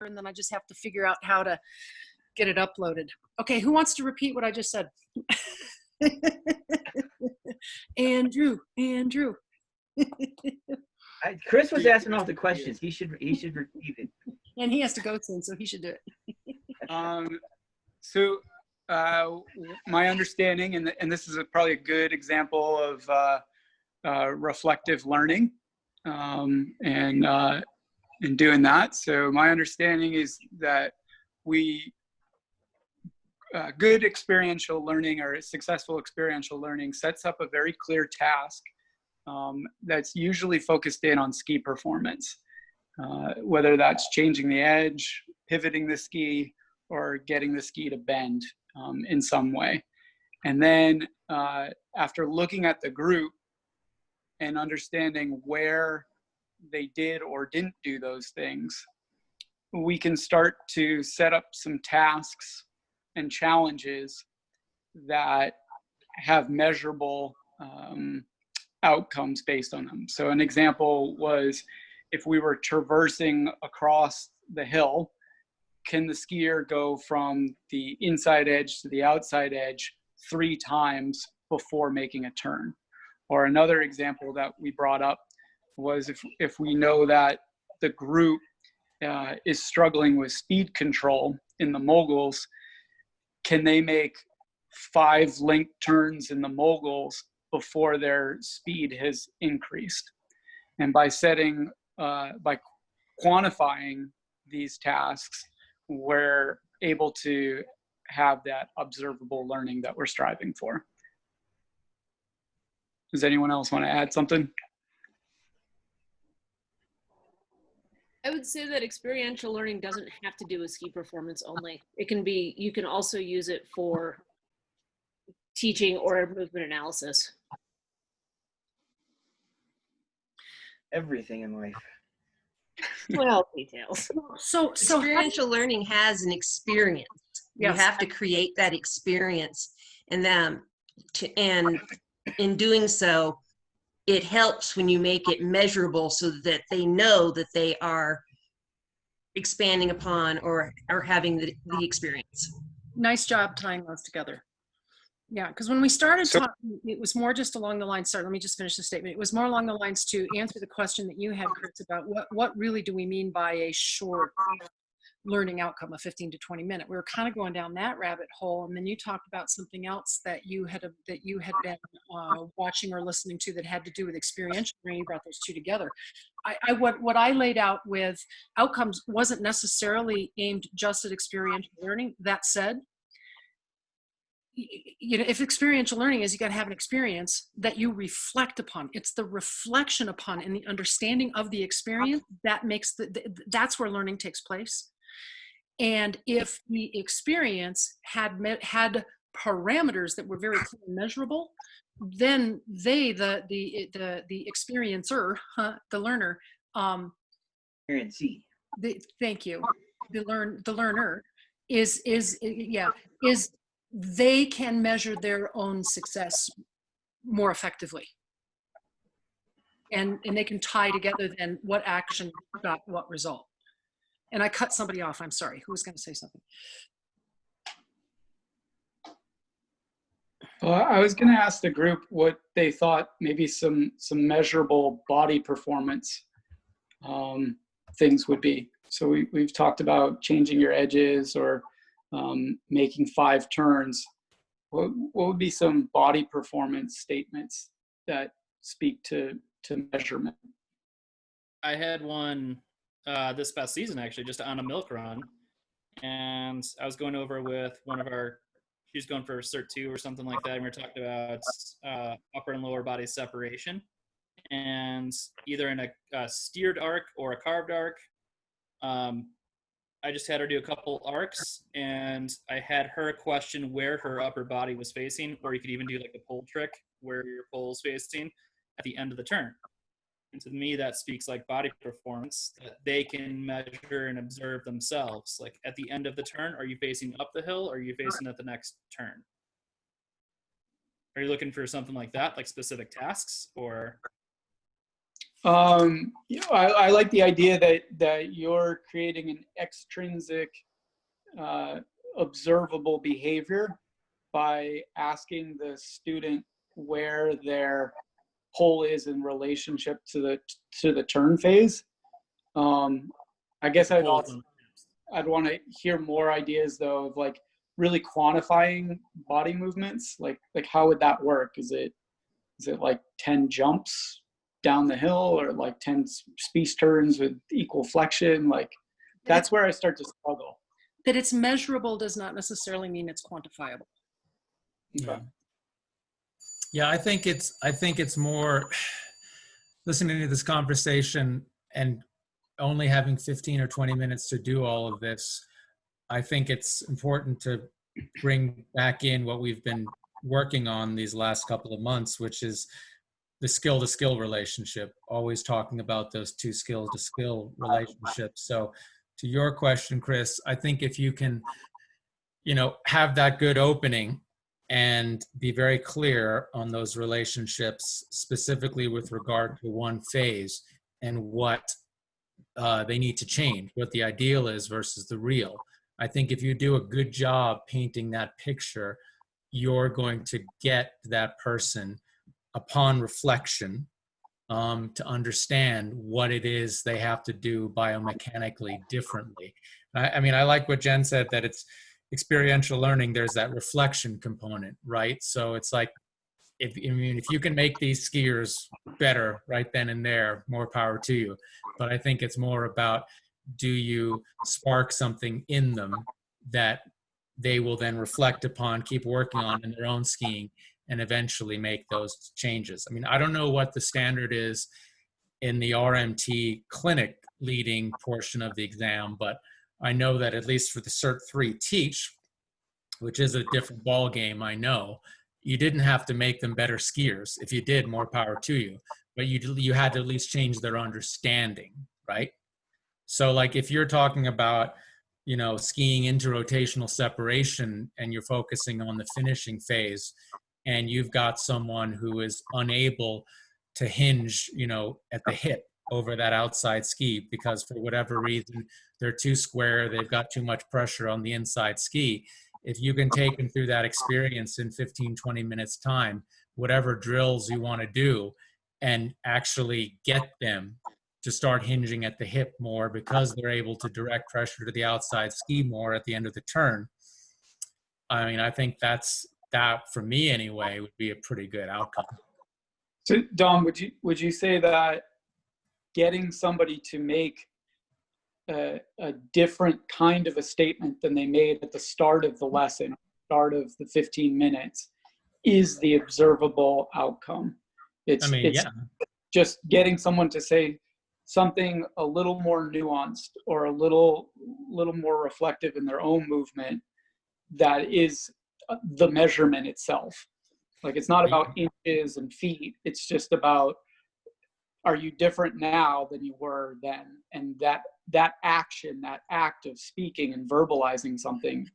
and then I just have to figure out how to get it uploaded. Okay, who wants to repeat what I just said? Andrew. Chris was asking all the questions. He should repeat it. And he has to go soon, so he should do it. So my understanding, and this is probably a good example of reflective learning and doing that. So my understanding is that good experiential learning or successful experiential learning sets up a very clear task that's usually focused in on ski performance, whether that's changing the edge, pivoting the ski, or getting the ski to bend in some way. And then after looking at the group and understanding where they did or didn't do those things, we can start to set up some tasks and challenges that have measurable outcomes based on them. So an example was, if we were traversing across the hill, can the skier go from the inside edge to the outside edge 3 times before making a turn? Or another example that we brought up was, if we know that the group is struggling with speed control in the moguls, can they make 5 link turns in the moguls before their speed has increased? And by quantifying these tasks, we're able to have that observable learning that we're striving for. Does anyone else want to add something? I would say that experiential learning doesn't have to do with ski performance only. It can be, you can also use it for teaching or movement analysis. Everything in life. Well, details. So experiential learning has an experience. You Yes. have to create that experience, and in doing so, it helps when you make it measurable so that they know that they are expanding upon or are having the experience. Nice job tying those together. Yeah, because when we started talking, it was more just along the lines, sorry, let me just finish the statement. It was more along the lines to answer the question that you had, Chris, about what really do we mean by a short learning outcome, a 15 to 20 minute. We were kind of going down that rabbit hole, and then you talked about something else that you had been watching or listening to that had to do with experiential learning. You brought those two together. What I laid out with outcomes wasn't necessarily aimed just at experiential learning. That said, you know, if experiential learning is, you got to have an experience that you reflect upon. It's the reflection upon and the understanding of the experience that makes that's where learning takes place. And if the experience had parameters that were very clear and measurable, then the experiencer, the learner, thank you, the learner is they can measure their own success more effectively, and they can tie together then what action got what result. And I cut somebody off. I'm sorry. Who was going to say something? Well, I was going to ask the group what they thought maybe some measurable body performance things would be. So we've talked about changing your edges or making 5 turns. What would be some body performance statements that speak to measurement? I had one this past season, actually, just on a milk run, and I was going over with one of our, she was going for Cert 2 or something like that, and we were talking about upper and lower body separation, and either in a steered arc or a carved arc, I just had her do a couple arcs, and I had her question where her upper body was facing, or you could even do like a pull trick where your pole is facing at the end of the turn. And to me, that speaks like body performance, that they can measure and observe themselves. Like at the end of the turn, are you facing up the hill, or are you facing at the next turn? Are you looking for something like that, like specific tasks, or? I like the idea that you're creating an extrinsic observable behavior by asking the student where their pole is in relationship to the turn phase. I guess I'd want to hear more ideas though of like really quantifying body movements. Like how would that work? Is it like 10 jumps down the hill, or like 10 speech turns with equal flexion? Like that's where I start to struggle. That it's measurable does not necessarily mean it's quantifiable. Yeah. Yeah, I think it's more listening to this conversation and only having 15 or 20 minutes to do all of this. I think it's important to bring back in what we've been working on these last couple of months, which is the skill to skill relationship, always talking about those two skill to skill relationships. So to your question, Chris, I think if you can, have that good opening and be very clear on those relationships, specifically with regard to one phase and what they need to change, what the ideal is versus the real. I think if you do a good job painting that picture, you're going to get that person upon reflection to understand what it is they have to do biomechanically differently. I like what Jen said, that it's experiential learning. There's that reflection component, right? So it's like, if you can make these skiers better right then and there, more power to you. But I think it's more about, do you spark something in them that they will then reflect upon, keep working on in their own skiing, and eventually make those changes. I don't know what the standard is in the RMT clinic leading portion of the exam, but I know that at least for the Cert 3 Teach, which is a different ball game, I know, you didn't have to make them better skiers. If you did, more power to you. But you had to at least change their understanding, right? So like if you're talking about, skiing into rotational separation and you're focusing on the finishing phase, and you've got someone who is unable to hinge, at the hip over that outside ski because for whatever reason, they're too square, they've got too much pressure on the inside ski. If you can take them through that experience in 15, 20 minutes time, whatever drills you want to do, and actually get them to start hinging at the hip more because they're able to direct pressure to the outside ski more at the end of the turn. I think that for me anyway would be a pretty good outcome. So Dom, would you say that getting somebody to make a different kind of a statement than they made at the start of the lesson, start of the 15 minutes, is the observable outcome? It's just getting someone to say something a little more nuanced or a little more reflective in their own movement that is the measurement itself. Like it's not about inches and feet, it's just about, are you different now than you were then? And that action, that act of speaking and verbalizing something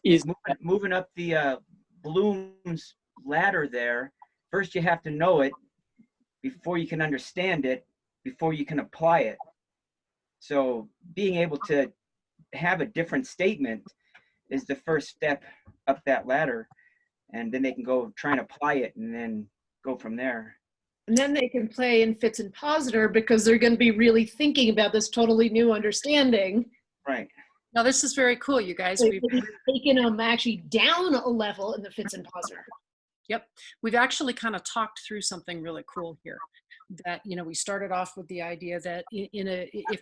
is moving up the Bloom's ladder there. First you have to know it before you can understand it, before you can apply it. So being able to have a different statement is the first step up that ladder, and then they can go try and apply it and then go from there. And then they can play in fits and positor because they're going to be really thinking about this totally new understanding. Right. Now this is very cool, you guys. We've taken them actually down a level in the fits and positor. Yep. We've actually kind of talked through something really cool here. That, we started off with the idea that if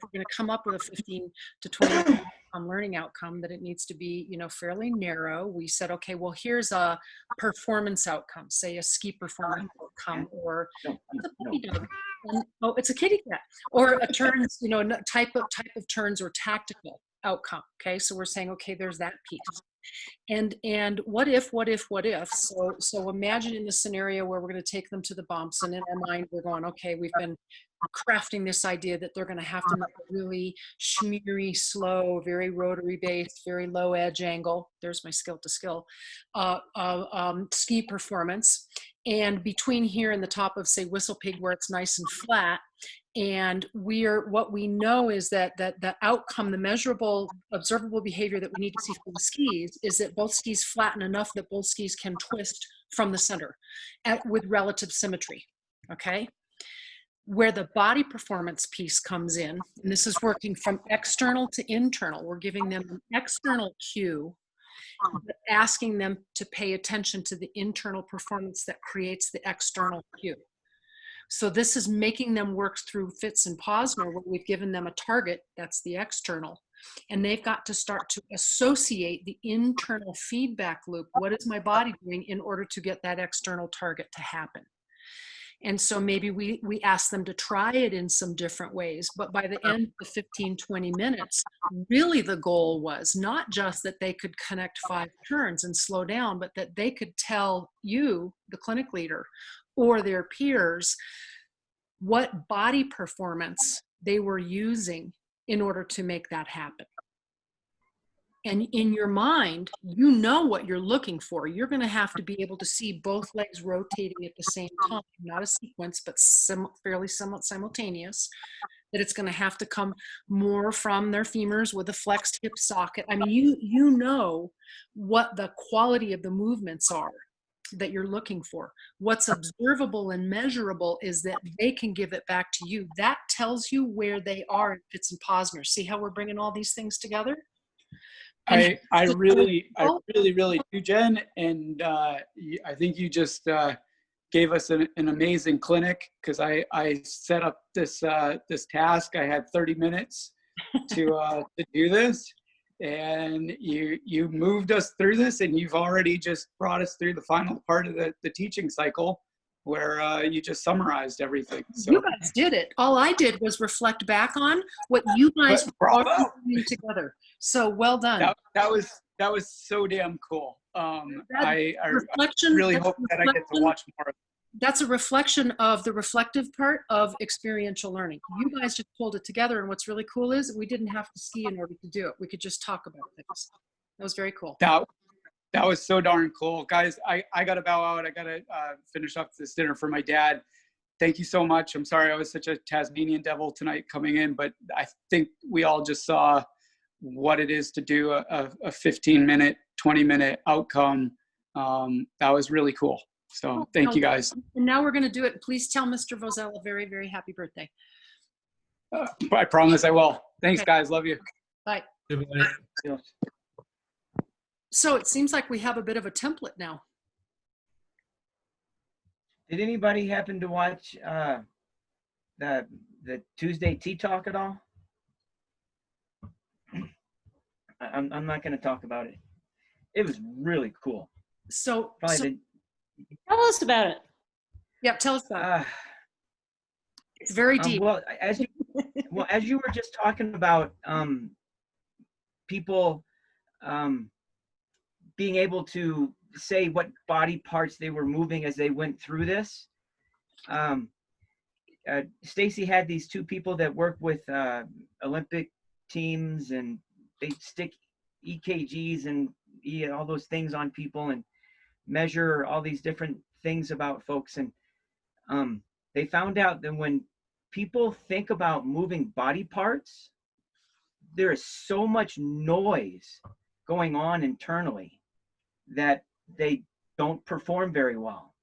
we're going to come up with a 15 to 20 learning outcome, that it needs to be, fairly narrow. We said, okay, well, here's a performance outcome, say a ski performance outcome, or it's a kitty cat, or a turns, type of turns or tactical outcome. Okay, so we're saying, okay, there's that piece. And what if? So imagine in the scenario where we're going to take them to the bumps, and in our mind we're going, okay, we've been crafting this idea that they're going to have to make a really schmeary, slow, very rotary based, very low edge angle. There's my skill to skill ski performance. And between here and the top of, say, Whistle Pig, where it's nice and flat, And what we know is that the outcome, the measurable, observable behavior that we need to see from the skis is that both skis flatten enough that both skis can twist from the center with relative symmetry, okay? Where the body performance piece comes in, and this is working from external to internal, we're giving them an external cue, but asking them to pay attention to the internal performance that creates the external cue. So this is making them work through Fitz and Posner, where we've given them a target, that's the external, and they've got to start to associate the internal feedback loop. What is my body doing in order to get that external target to happen? And so maybe we ask them to try it in some different ways, but by the end of the 15, 20 minutes, really the goal was not just that they could connect 5 turns and slow down, but that they could tell you, the clinic leader, or their peers, what body performance they were using in order to make that happen. And in your mind, you know what you're looking for. You're going to have to be able to see both legs rotating at the same time, not a sequence, but fairly simultaneous. That it's going to have to come more from their femurs with a flexed hip socket. I mean, you know what the quality of the movements are that you're looking for. What's observable and measurable is that they can give it back to you. That tells you where they are in Fitz and Posner. See how we're bringing all these things together? I really do, Jen. And I think you just gave us an amazing clinic, because I set up this task. I had 30 minutes to do this, and you moved us through this, and you've already just brought us through the final part of the teaching cycle, where you just summarized everything. So you guys did it. All I did was reflect back on what you guys were doing together. So well done. That was so damn cool. I really hope that I get to watch more. That's a reflection of the reflective part of experiential learning. You guys just pulled it together, and what's really cool is we didn't have to ski in order to do it. We could just talk about things. That was very cool. That was so darn cool. Guys, I got to bow out. I got to finish up this dinner for my dad. Thank you so much. I'm sorry I was such a Tasmanian devil tonight coming in, but I think we all just saw what it is to do a 15-minute, 20-minute outcome. That was really cool. So thank you, guys. And now we're going to do it. Please tell Mr. Vozell a very, very happy birthday. I promise I will. Thanks, guys. Love you. Bye. Goodbye. So it seems like we have a bit of a template now. Did anybody happen to watch the Tuesday Tea Talk at all? I'm not going to talk about it. It was really cool. So Tell us about it. Yeah, tell us about it. It's very deep. Well, as you were just talking about people being able to say what body parts they were moving as they went through this. Stacy had these 2 people that work with Olympic teams, and they stick EKGs and all those things on people and measure all these different things about folks. And they found out that when people think about moving body parts, there is so much noise going on internally that they don't perform very well.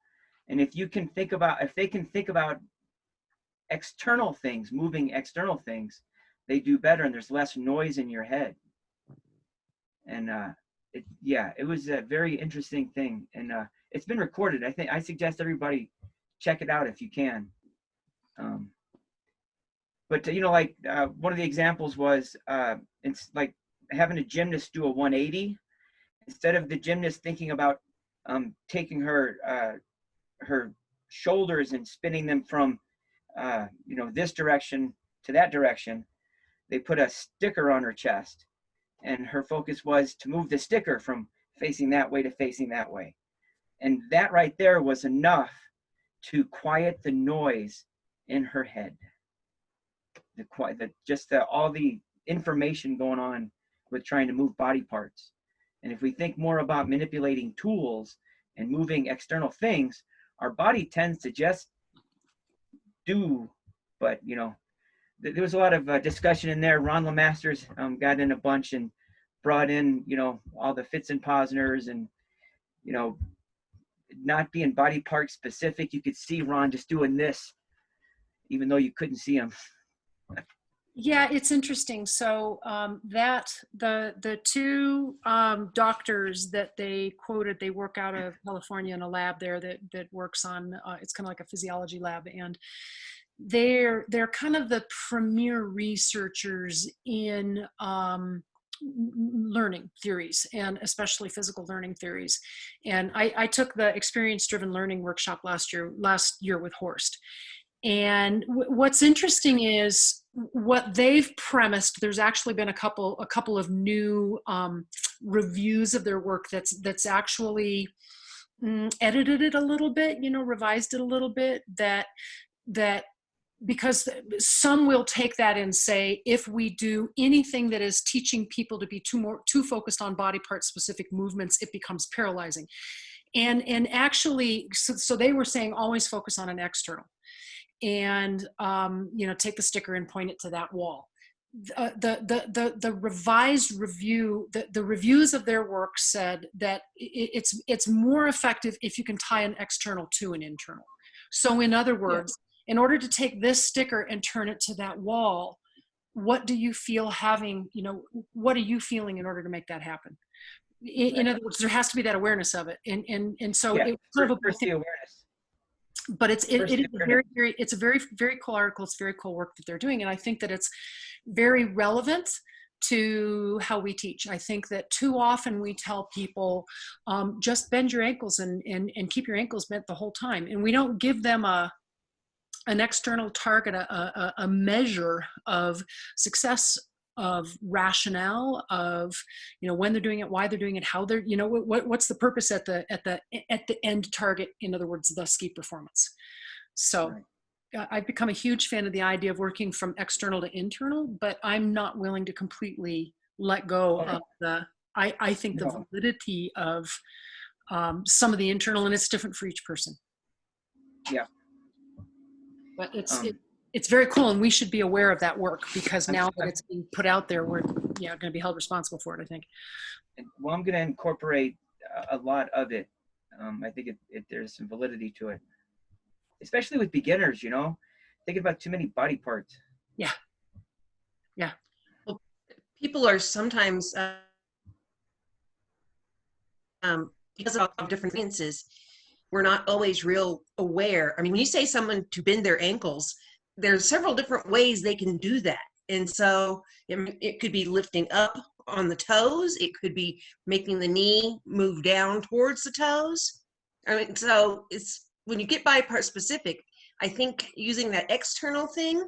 And if they can think about external things, moving external things, they do better, and there's less noise in your head. And it was a very interesting thing, and it's been recorded. I suggest everybody check it out if you can. But like one of the examples was it's like having a gymnast do a 180. Instead of the gymnast thinking about taking her shoulders and spinning them from this direction to that direction, they put a sticker on her chest, and her focus was to move the sticker from facing that way to facing that way. And that right there was enough to quiet the noise in her head. All the information going on with trying to move body parts. And if we think more about manipulating tools and moving external things, our body tends to just do, but there was a lot of discussion in there. Ron Lemasters got in a bunch and brought in, you know, all the Fitz and Posners, and, you know, not being body part specific, you could see Ron just doing this, even though you couldn't see him. Yeah, it's interesting. So that the two doctors that they quoted, they work out of California in a lab there that works on it's kind of like a physiology lab, and they're kind of the premier researchers in learning theories, and especially physical learning theories. And I took the experience-driven learning workshop last year with Horst. And what's interesting is what they've premised. There's actually been a couple of new reviews of their work that's actually edited it a little bit, you know, revised it a little bit. That because some will take that and say, if we do anything that is teaching people to be too focused on body part specific movements, it becomes paralyzing. And actually, so they were saying always focus on an external. And you know, take the sticker and point it to that wall. The revised review, the reviews of their work said that it's more effective if you can tie an external to an internal. So in other words, in order to take this sticker and turn it to that wall, what do you feel having, you know, what are you feeling in order to make that happen? In other words, there has to be that awareness of it. And so it's sort of first the awareness. But it's a very cool article. It's very cool work that they're doing, and I think that it's very relevant to how we teach. I think that too often we tell people just bend your ankles and keep your ankles bent the whole time, and we don't give them an external target, a measure of success, of rationale, of, you know, when they're doing it, why they're doing it, how they're, you know, what's the purpose at the end target, in other words, the ski performance. So I've become a huge fan of the idea of working from external to internal, but I'm not willing to completely let go of I think the validity of some of the internal, and it's different for each person. Yeah. But it's very cool, and we should be aware of that work, because now that it's being put out there, we're going to be held responsible for it, I think. Well, I'm going to incorporate a lot of it. I think there's some validity to it, especially with beginners, you know, thinking about too many body parts. Yeah. Well, people are sometimes, because of different experiences, we're not always real aware. I mean, when you say someone to bend their ankles, there's several different ways they can do that. And so it could be lifting up on the toes. It could be making the knee move down towards the toes. I mean, so it's, when you get body part specific, I think using that external thing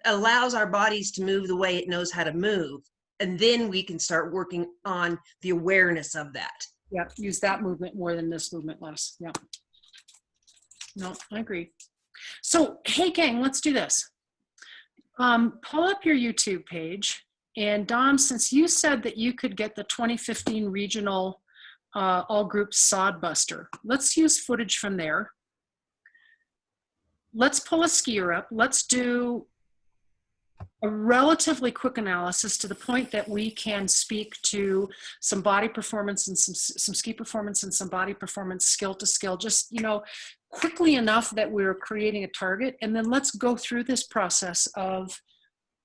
allows our bodies to move the way it knows how to move. And then we can start working on the awareness of that. Yeah, use that movement more than this movement less. Yeah. No, I agree. So, hey gang, let's do this. Pull up your YouTube page. And Dom, since you said that you could get the 2015 regional all group sod buster, let's use footage from there. Let's pull a skier up. Let's do a relatively quick analysis to the point that we can speak to some body performance and some ski performance and some body performance skill to skill, just, you know, quickly enough that we're creating a target. And then let's go through this process of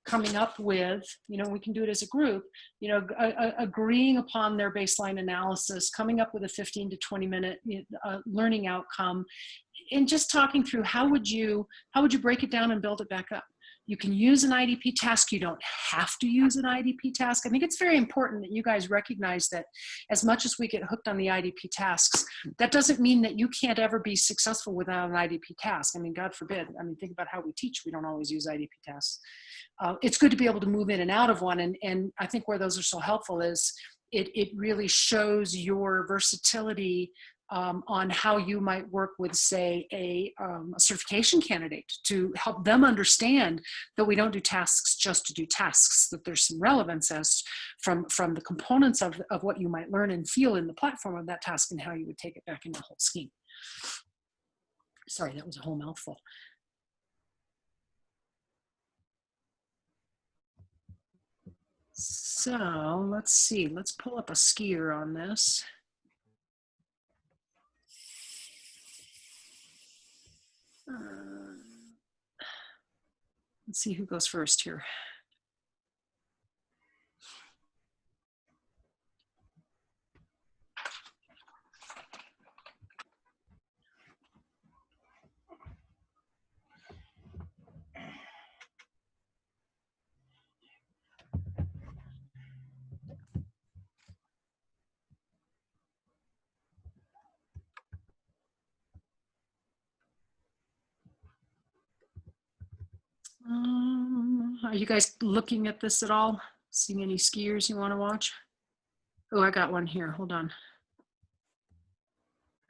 coming up with, you know, we can do it as a group, you know, agreeing upon their baseline analysis, coming up with a 15 to 20 minute learning outcome, and just talking through how would you break it down and build it back up. You can use an IDP task. You don't have to use an IDP task. I think it's very important that you guys recognize that as much as we get hooked on the IDP tasks, that doesn't mean that you can't ever be successful without an IDP task. I mean, God forbid. I mean, think about how we teach. We don't always use IDP tasks. It's good to be able to move in and out of one. And I think where those are so helpful is it really shows your versatility on how you might work with, say, a certification candidate to help them understand that we don't do tasks just to do tasks, that there's some relevance as from the components of what you might learn and feel in the platform of that task and how you would take it back into the whole scheme. Sorry, that was a whole mouthful. So let's see. Let's pull up a skier on this. Let's see who goes first here. Are you guys looking at this at all? Seeing any skiers you want to watch? Oh, I got one here. Hold on.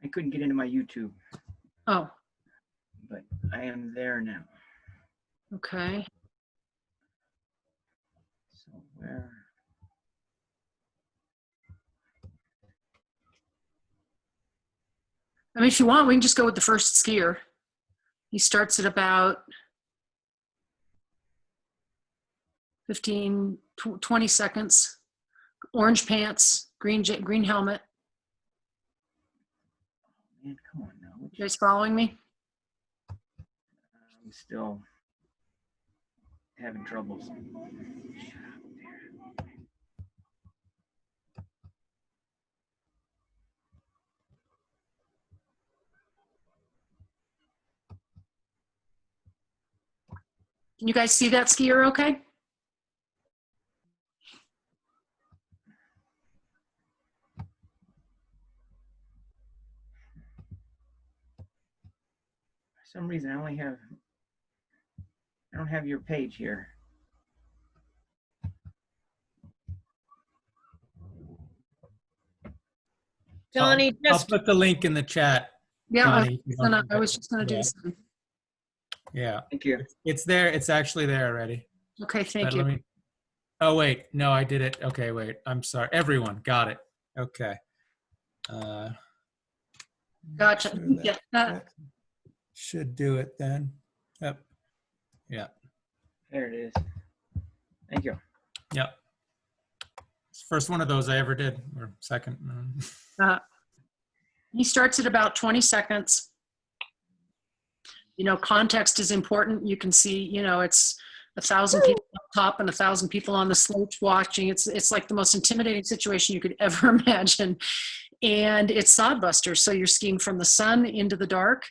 I couldn't get into my YouTube, Oh, but I am there now. okay. So where? I mean, if you want, we can just go with the first skier. He starts at about 15, 20 seconds. Orange pants, green helmet. Man, come on now. You guys following me? I'm still having troubles. Can you guys see that skier okay? For some reason, I don't have your page here. Johnny, I'll just put the link in the chat. Yeah, Johnny. I was just gonna do Yeah. the same. Yeah, Thank you. it's there. It's actually there already. Okay, thank But you. let me- oh, wait. No, I did it. Okay, wait. I'm sorry. Everyone got it. Okay. Gotcha. sure Yeah, that should do it then. Yep. Yeah. There it is. Thank you. Yep. It's the first one of those I ever did, or second. He starts at about 20 seconds. You know, context is important. You can see, you know, it's 1,000 people up top and 1,000 people on the slopes watching. It's like the most intimidating situation you could ever imagine. And it's sodbuster, so you're skiing from the sun into the dark.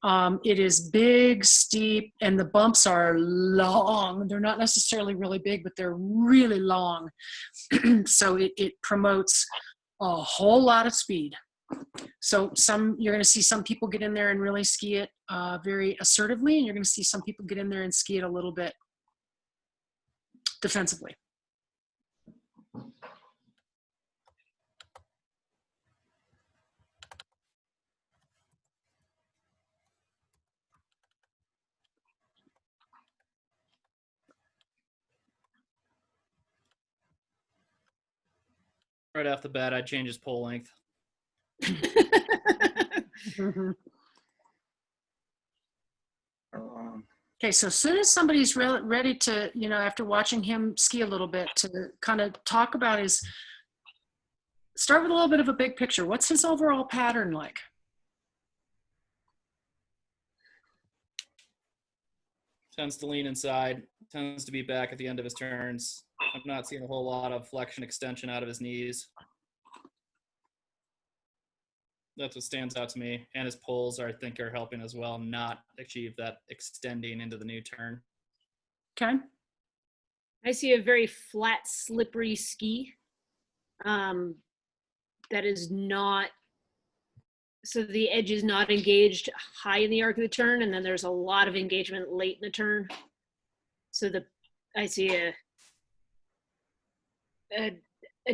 It is big, steep, and the bumps are long. They're not necessarily really big, but they're really long. So it promotes a whole lot of speed. So you're going to see some people get in there and really ski it very assertively, and you're going to see some people get in there and ski it a little bit defensively. Right off the bat, I'd change his pole length. Mhm. Okay, so as soon as somebody's ready to, you know, after watching him ski a little bit, to kind of talk about start with a little bit of a big picture. What's his overall pattern like? Tends to lean inside, tends to be back at the end of his turns. I'm not seeing a whole lot of flexion extension out of his knees. That's what stands out to me. And his poles, I think, are helping as well not achieve that extending into the new turn. Okay. I see a very flat, slippery ski. That is not, so the edge is not engaged high in the arc of the turn, and then there's a lot of engagement late in the turn. So I see a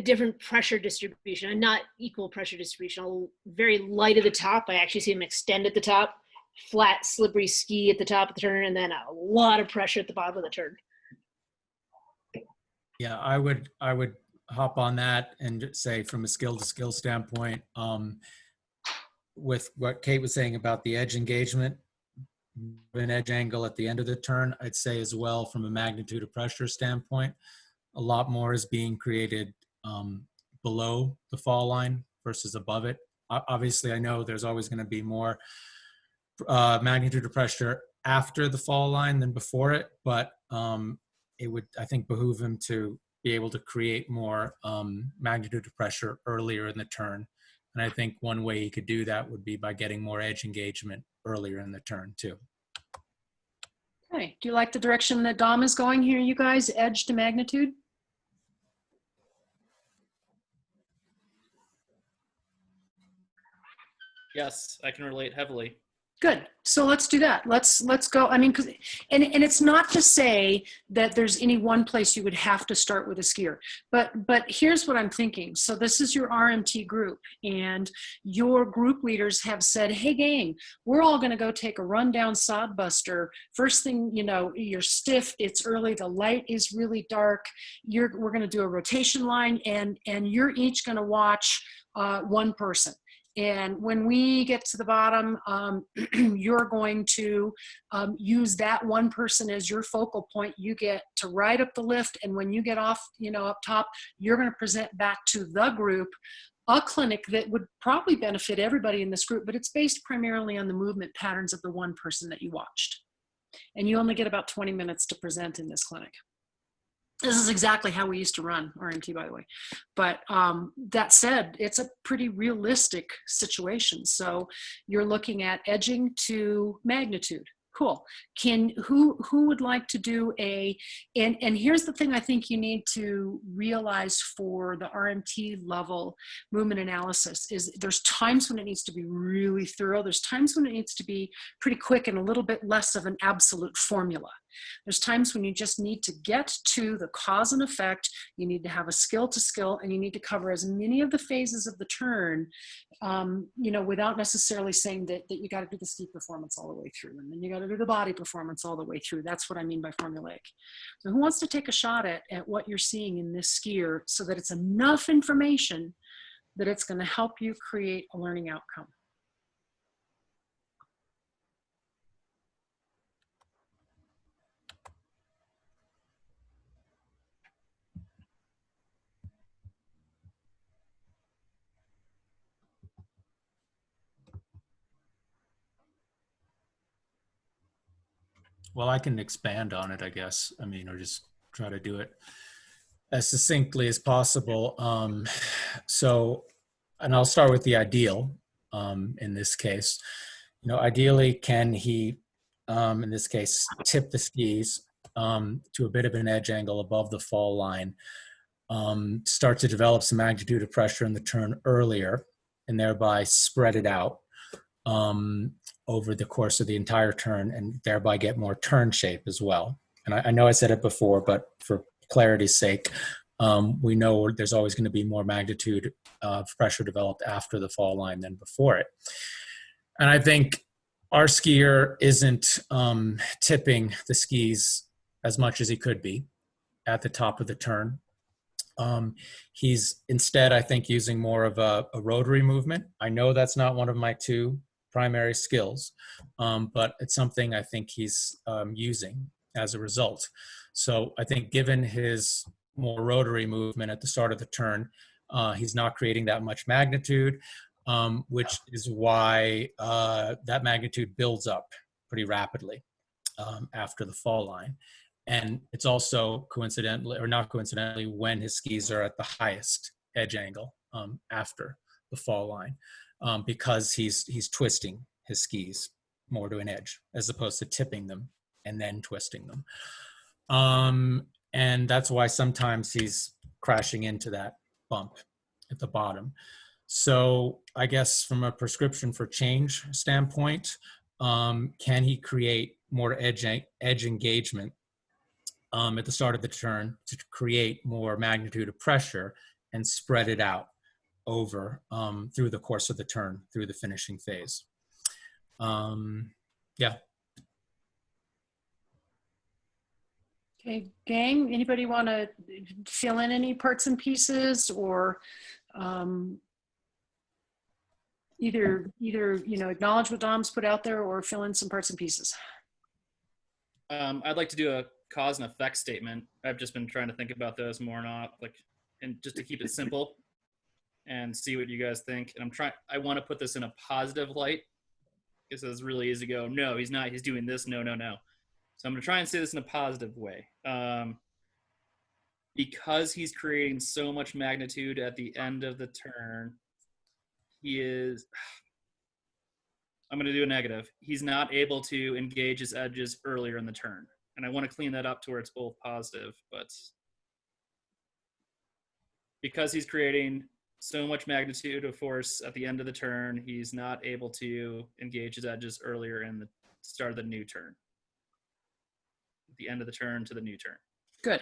different pressure distribution, and not equal pressure distribution. Very light at the top. I actually see him extend at the top, flat, slippery ski at the top of the turn, and then a lot of pressure at the bottom of the turn. Yeah, I would hop on that and just say from a skill to skill standpoint, with what Kate was saying about the edge engagement, an edge angle at the end of the turn, I'd say as well from a magnitude of pressure standpoint, a lot more is being created below the fall line versus above it. Obviously, I know there's always going to be more magnitude of pressure after the fall line than before it, but it would, I think, behoove him to be able to create more magnitude of pressure earlier in the turn. And I think one way he could do that would be by getting more edge engagement earlier in the turn too. Okay, do you like the direction that Dom is going here, you guys? Edge to magnitude? Yes, I can relate heavily. Good. So let's do that. Let's go. I mean, because and it's not to say that there's any one place you would have to start with a skier, but here's what I'm thinking. So this is your RMT group, and your group leaders have said, "Hey, gang, we're all going to go take a run down Sodbuster. First thing, you know, you're stiff. It's early. The light is really dark. We're going to do a rotation line, and you're each going to watch one person." And when we get to the bottom, you're going to use that one person as your focal point. You get to ride up the lift, and when you get off, you know, up top, you're going to present back to the group a clinic that would probably benefit everybody in this group, but it's based primarily on the movement patterns of the one person that you watched. And you only get about 20 minutes to present in this clinic. This is exactly how we used to run RMT, by the way. But that said, it's a pretty realistic situation. So you're looking at edging to magnitude. Cool. Who would like to do and here's the thing I think you need to realize for the RMT level movement analysis is there's times when it needs to be really thorough. There's times when it needs to be pretty quick and a little bit less of an absolute formula. There's times when you just need to get to the cause and effect. You need to have a skill to skill, and you need to cover as many of the phases of the turn, you know, without necessarily saying that you got to do the ski performance all the way through, and then you got to do the body performance all the way through. That's what I mean by formulaic. So who wants to take a shot at what you're seeing in this skier so that it's enough information that it's going to help you create a learning outcome? Well, I can expand on it, I guess. I mean, or just try to do it as succinctly as possible. And I'll start with the ideal in this case. You know, ideally, can he, in this case, tip the skis to a bit of an edge angle above the fall line, start to develop some magnitude of pressure in the turn earlier, and thereby spread it out over the course of the entire turn, and thereby get more turn shape as well. And I know I said it before, but for clarity's sake, we know there's always going to be more magnitude of pressure developed after the fall line than before it. And I think our skier isn't tipping the skis as much as he could be at the top of the turn. He's instead, I think, using more of a rotary movement. I know that's not one of my two primary skills, but it's something I think he's using as a result. So I think given his more rotary movement at the start of the turn, he's not creating that much magnitude, which is why that magnitude builds up pretty rapidly after the fall line. And it's also coincidentally, or not coincidentally, when his skis are at the highest edge angle after the fall line, because he's twisting his skis more to an edge as opposed to tipping them and then twisting them. And that's why sometimes he's crashing into that bump at the bottom. So I guess from a prescription for change standpoint, can he create more edge engagement at the start of the turn to create more magnitude of pressure and spread it out over through the course of the turn, through the finishing phase? Yeah. Okay, gang, anybody want to fill in any parts and pieces, or either you know, acknowledge what Dom's put out there or fill in some parts and pieces? I'd like to do a cause and effect statement. I've just been trying to think about those more not like, and just to keep it simple and see what you guys think. And I want to put this in a positive light because it's really easy to go, no, he's not, he's doing this. No, no, no. So I'm going to try and say this in a positive way. Because he's creating so much magnitude at the end of the turn, I'm going to do a negative. He's not able to engage his edges earlier in the turn. And I want to clean that up to where it's both positive, but because he's creating so much magnitude of force at the end of the turn, he's not able to engage his edges earlier in the start of the new turn. At the end of the turn to the new turn. Good.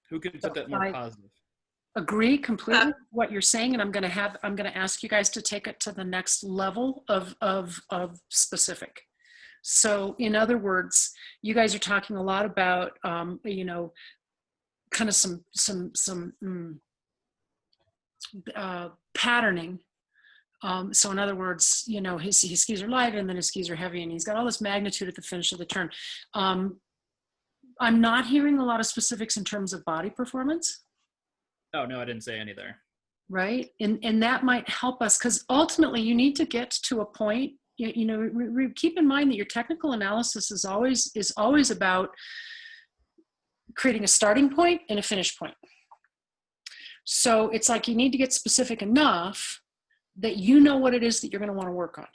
Who can put that more positive? Agree completely with what you're saying, and I'm going to ask you guys to take it to the next level of specific. So, in other words, you guys are talking a lot about, you know, kind of some patterning. So, in other words, you know, his skis are light, and then his skis are heavy, and he's got all this magnitude at the finish of the turn. I'm not hearing a lot of specifics in terms of body performance. Oh, no, I didn't say any there. Right. And that might help us because ultimately you need to get to a point, you know, keep in mind that your technical analysis is always about creating a starting point and a finish point. So it's like you need to get specific enough that you know what it is that you're going to want to work on,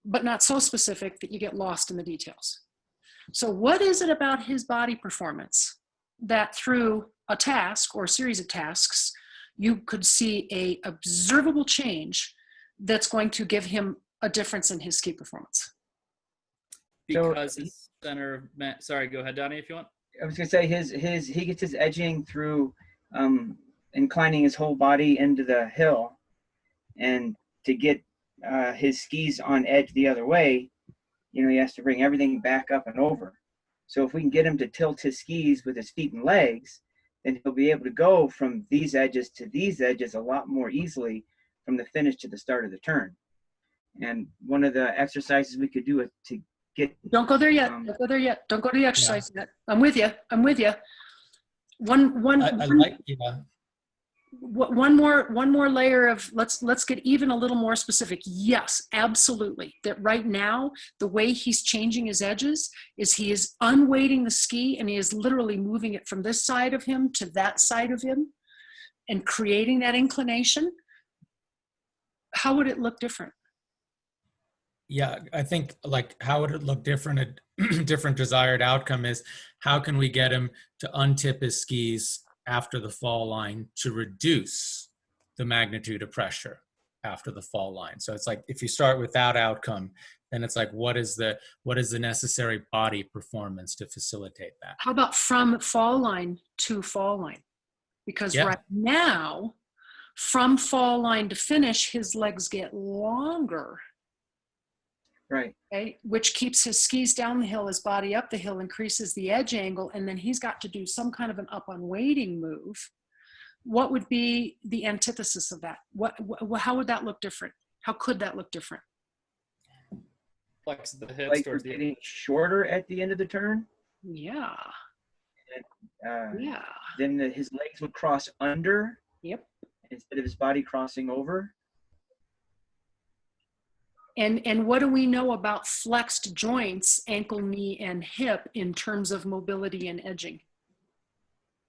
but not so specific that you get lost in the details. So what is it about his body performance that through a task or a series of tasks, you could see a observable change that's going to give him a difference in his ski performance? Because his center of sorry, go ahead, Donnie, if you want. I was gonna say he gets his edging through inclining his whole body into the hill, and to get his skis on edge the other way, you know, he has to bring everything back up and over. So if we can get him to tilt his skis with his feet and legs, then he'll be able to go from these edges to these edges a lot more easily from the finish to the start of the turn. And one of the exercises we could do is to get... Don't go there yet. Don't go there yet. Don't go to the exercise yet. I'm with you. I'm with you. One more layer of let's get even a little more specific. Yes, absolutely. That right now, the way he's changing his edges is he is unweighting the ski and he is literally moving it from this side of him to that side of him and creating that inclination. How would it look different? Yeah, I think like how would it look different? A different desired outcome is how can we get him to untip his skis after the fall line to reduce the magnitude of pressure after the fall line. So it's like if you start with that outcome, then it's like what is the necessary body performance to facilitate that? How about from fall line to fall line? Because right now, from fall line to finish, his legs get longer. Right. Okay, which keeps his skis down the hill, his body up the hill, increases the edge angle, and then he's got to do some kind of an up on weighting move. What would be the antithesis of that? How would that look different? How could that look different? Flex the hips like towards the getting shorter at the end of the turn. Yeah. And, yeah. Then his legs would cross under. Yep. Instead of his body crossing over. And what do we know about flexed joints, ankle, knee, and hip in terms of mobility and edging?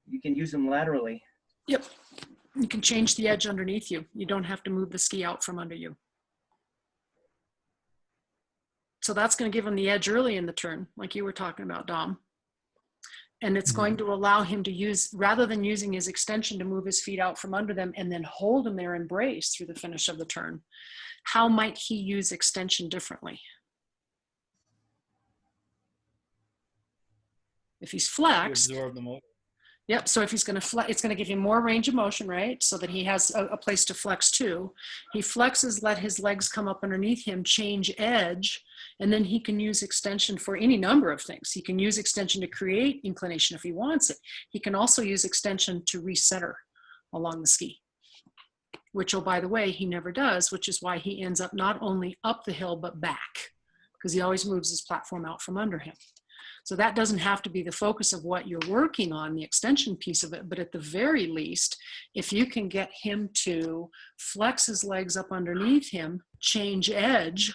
You can use them laterally. Yep. You can change the edge underneath you. You don't have to move the ski out from under you. So that's going to give him the edge early in the turn, like you were talking about, Dom. And it's going to allow him to use, rather than using his extension to move his feet out from under them and then hold them there and brace through the finish of the turn, how might he use extension differently? If he's flexed, absorb the motor. Yep, so if he's going to flex, it's going to give him more range of motion, right? So that he has a place to flex too. He flexes, let his legs come up underneath him, change edge, and then he can use extension for any number of things. He can use extension to create inclination if he wants it. He can also use extension to recenter along the ski, which, oh, by the way, he never does, which is why he ends up not only up the hill, but back, because he always moves his platform out from under him. So that doesn't have to be the focus of what you're working on, the extension piece of it, but at the very least, if you can get him to flex his legs up underneath him, change edge,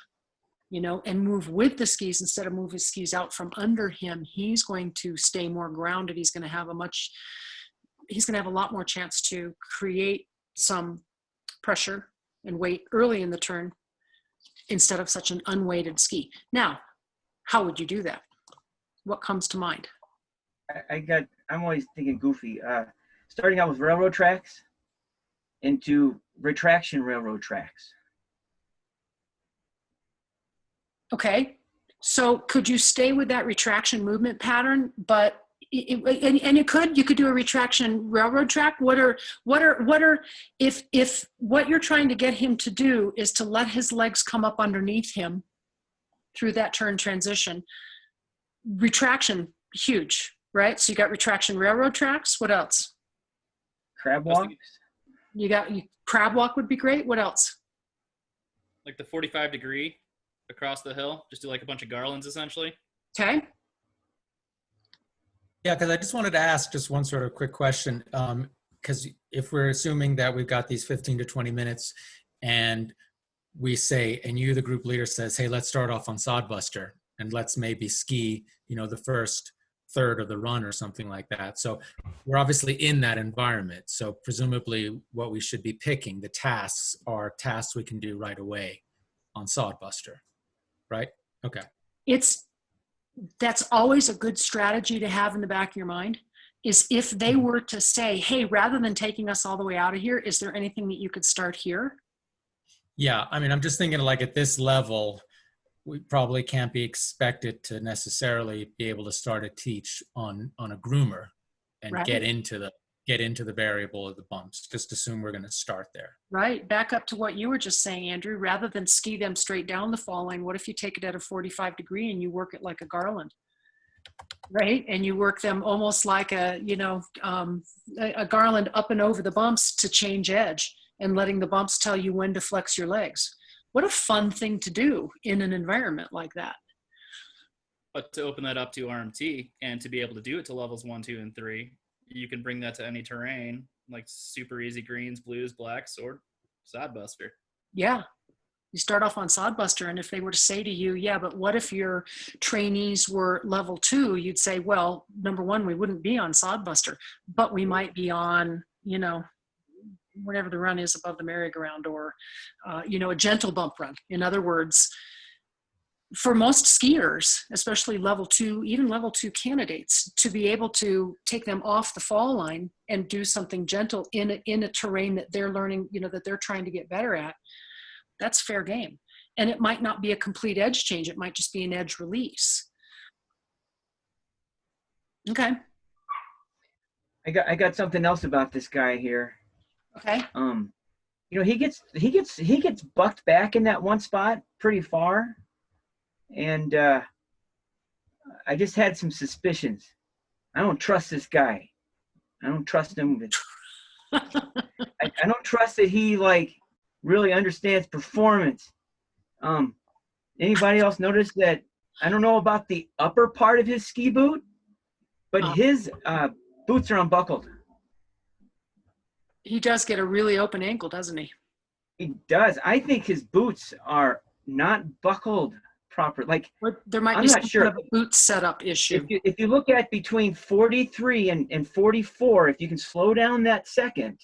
and move with the skis instead of move his skis out from under him, he's going to stay more grounded. He's going to have a lot more chance to create some pressure and weight early in the turn instead of such an unweighted ski. Now, how would you do that? What comes to mind? I'm always thinking goofy. Starting out with railroad tracks into retraction railroad tracks. Okay, so could you stay with that retraction movement pattern, but you could do a retraction railroad track? If what you're trying to get him to do is to let his legs come up underneath him through that turn transition, retraction, huge, right? So you got retraction railroad tracks. What else? Crab walks. Crab walk would be great. What else? Like the 45-degree across the hill, just do like a bunch of garlands essentially. Okay. Yeah, because I just wanted to ask just one sort of quick question. Because if we're assuming that we've got these 15 to 20 minutes and we say, and you, the group leader, says, hey, let's start off on Sodbuster and let's maybe ski, the first third of the run or something like that. So we're obviously in that environment. So presumably what we should be picking, the tasks are tasks we can do right away on Sodbuster, right? Okay. That's always a good strategy to have in the back of your mind, is if they were to say, hey, rather than taking us all the way out of here, is there anything that you could start here? Yeah, I mean, I'm just thinking like at this level, we probably can't be expected to necessarily be able to start a teach on a groomer and Right. get into the variable of the bumps. Just assume we're going to start there. Right. Back up to what you were just saying, Andrew. Rather than ski them straight down the fall line, what if you take it at a 45-degree and you work it like a garland? Right. And you work them almost like a garland up and over the bumps to change edge and letting the bumps tell you when to flex your legs. What a fun thing to do in an environment like that. But to open that up to RMT and to be able to do it to levels 1, 2, and 3, you can bring that to any terrain, like super easy greens, blues, blacks, or Sodbuster. Yeah. You start off on Sodbuster, and if they were to say to you, yeah, but what if your trainees were level 2, you'd say, well, number one, we wouldn't be on Sodbuster, but we might be on, whatever the run is above the merry-go-round, or, a gentle bump run. In other words, for most skiers, especially level 2, even level 2 candidates, to be able to take them off the fall line and do something gentle in a terrain that they're learning, that they're trying to get better at, that's fair game. And it might not be a complete edge change. It might just be an edge release. Okay. I got something else about this guy here. Okay. He gets bucked back in that one spot pretty far. And I just had some suspicions. I don't trust this guy. I don't trust him. I don't trust that he really understands performance. Anybody else notice that? I don't know about the upper part of his ski boot, but his boots are unbuckled. He does get a really open ankle, doesn't he? He does. I think his boots are not buckled proper. There might be some kind of a boot setup issue. If you look at between 43 and 44, if you can slow down that second,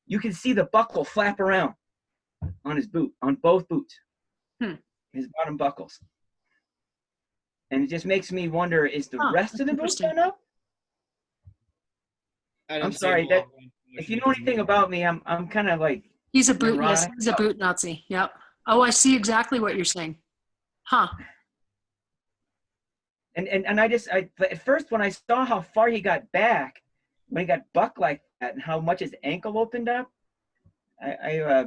you can see the buckle flap around on his boot, on both boots, his bottom buckles. And it just makes me wonder, is the rest of the boot done up? I'm sorry, that if you know anything about me, I'm kind of like... He's a boot Nazi. Yep. Oh, I see exactly what you're saying. Huh. And I at first when I saw how far he got back, when he got bucked like that and how much his ankle opened up, I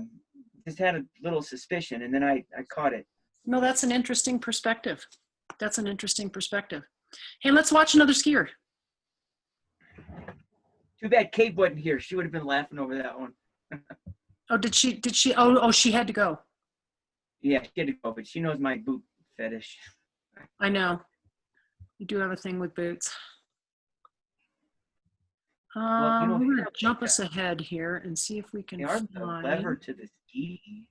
just had a little suspicion, and then I caught it. No, that's an interesting perspective. Hey, let's watch another skier. Too bad Kate wasn't here. She would have been laughing over that one. Oh, did she? Oh, she had to go. Yeah, she had to go, but she knows my boot fetish. I know. You do have a thing with boots. Well, We're they gonna have jump like us ahead here and see if we can they are the lever find. to the ski.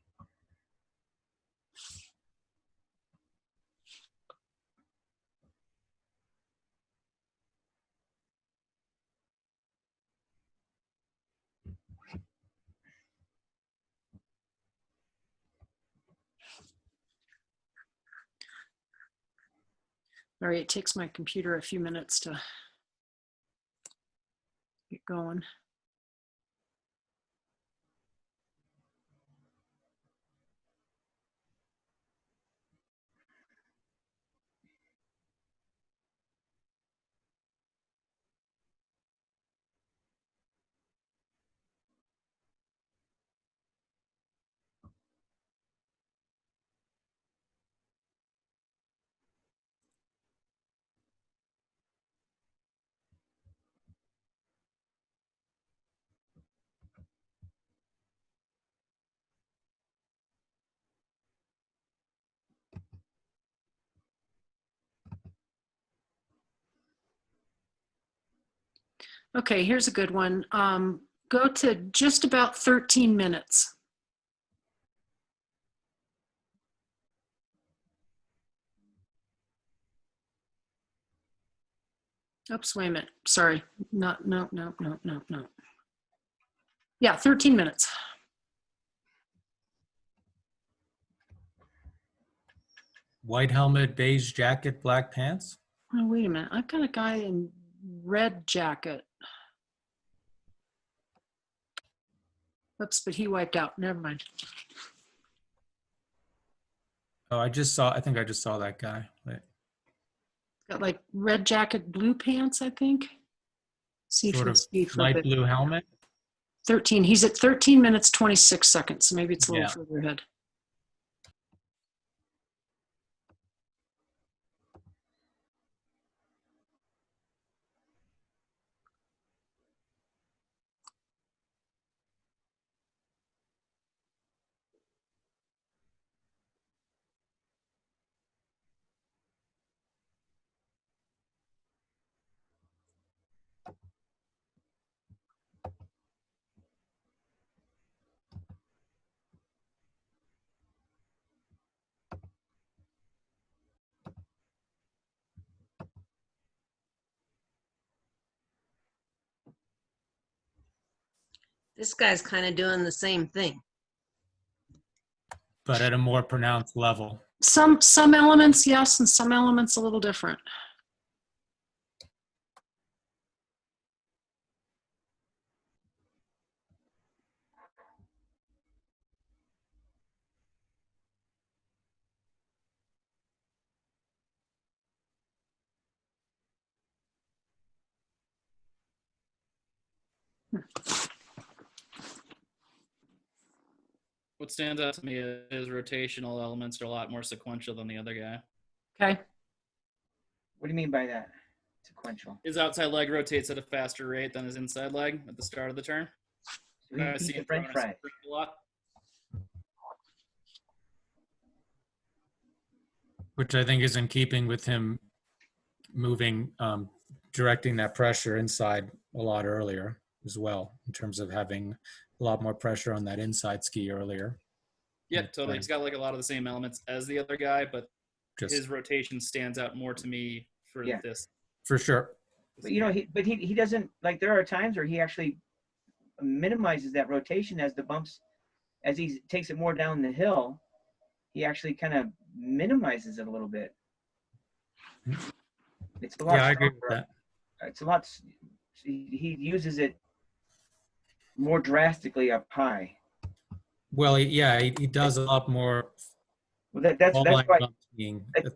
All right, it takes my computer a few minutes to get going. Okay, here's a good one. Go to just about 13 minutes. Oops, wait a minute. Sorry. No. Yeah, 13 minutes. White helmet, beige jacket, black pants. Oh, wait a minute. I've got a guy in red jacket. Oops, but he wiped out. Never mind. Oh, I think I just saw that guy. Wait. Got like red jacket, blue pants, I think. See if Sort he'll of speak for a light bit. blue helmet. 13. He's at 13 minutes, 26 seconds. So maybe it's a little Yeah. further ahead. This guy's kind of doing the same thing. But at a more pronounced level. Some elements, yes, and some elements a little different. What stands out to me is his rotational elements are a lot more sequential than the other guy. Okay. What do you mean by that? Sequential. His outside leg rotates at a faster rate than his inside leg at the start of the turn. So I he's see the him French throwing fry. a lot. Which I think is in keeping with him moving, directing that pressure inside a lot earlier as well, in terms of having a lot more pressure on that inside ski earlier. Yeah, totally. He's got like a lot of the same elements as the other guy, but Just his rotation stands out more to me for this. for sure. But he doesn't, like, there are times where he actually minimizes that rotation as the bumps, as he takes it more down the hill, he actually kind of minimizes it a little bit. It's a lot. Yeah, I agree with stronger. that. It's a lot. He uses it more drastically up high. Well, he does a lot more. Well, that's why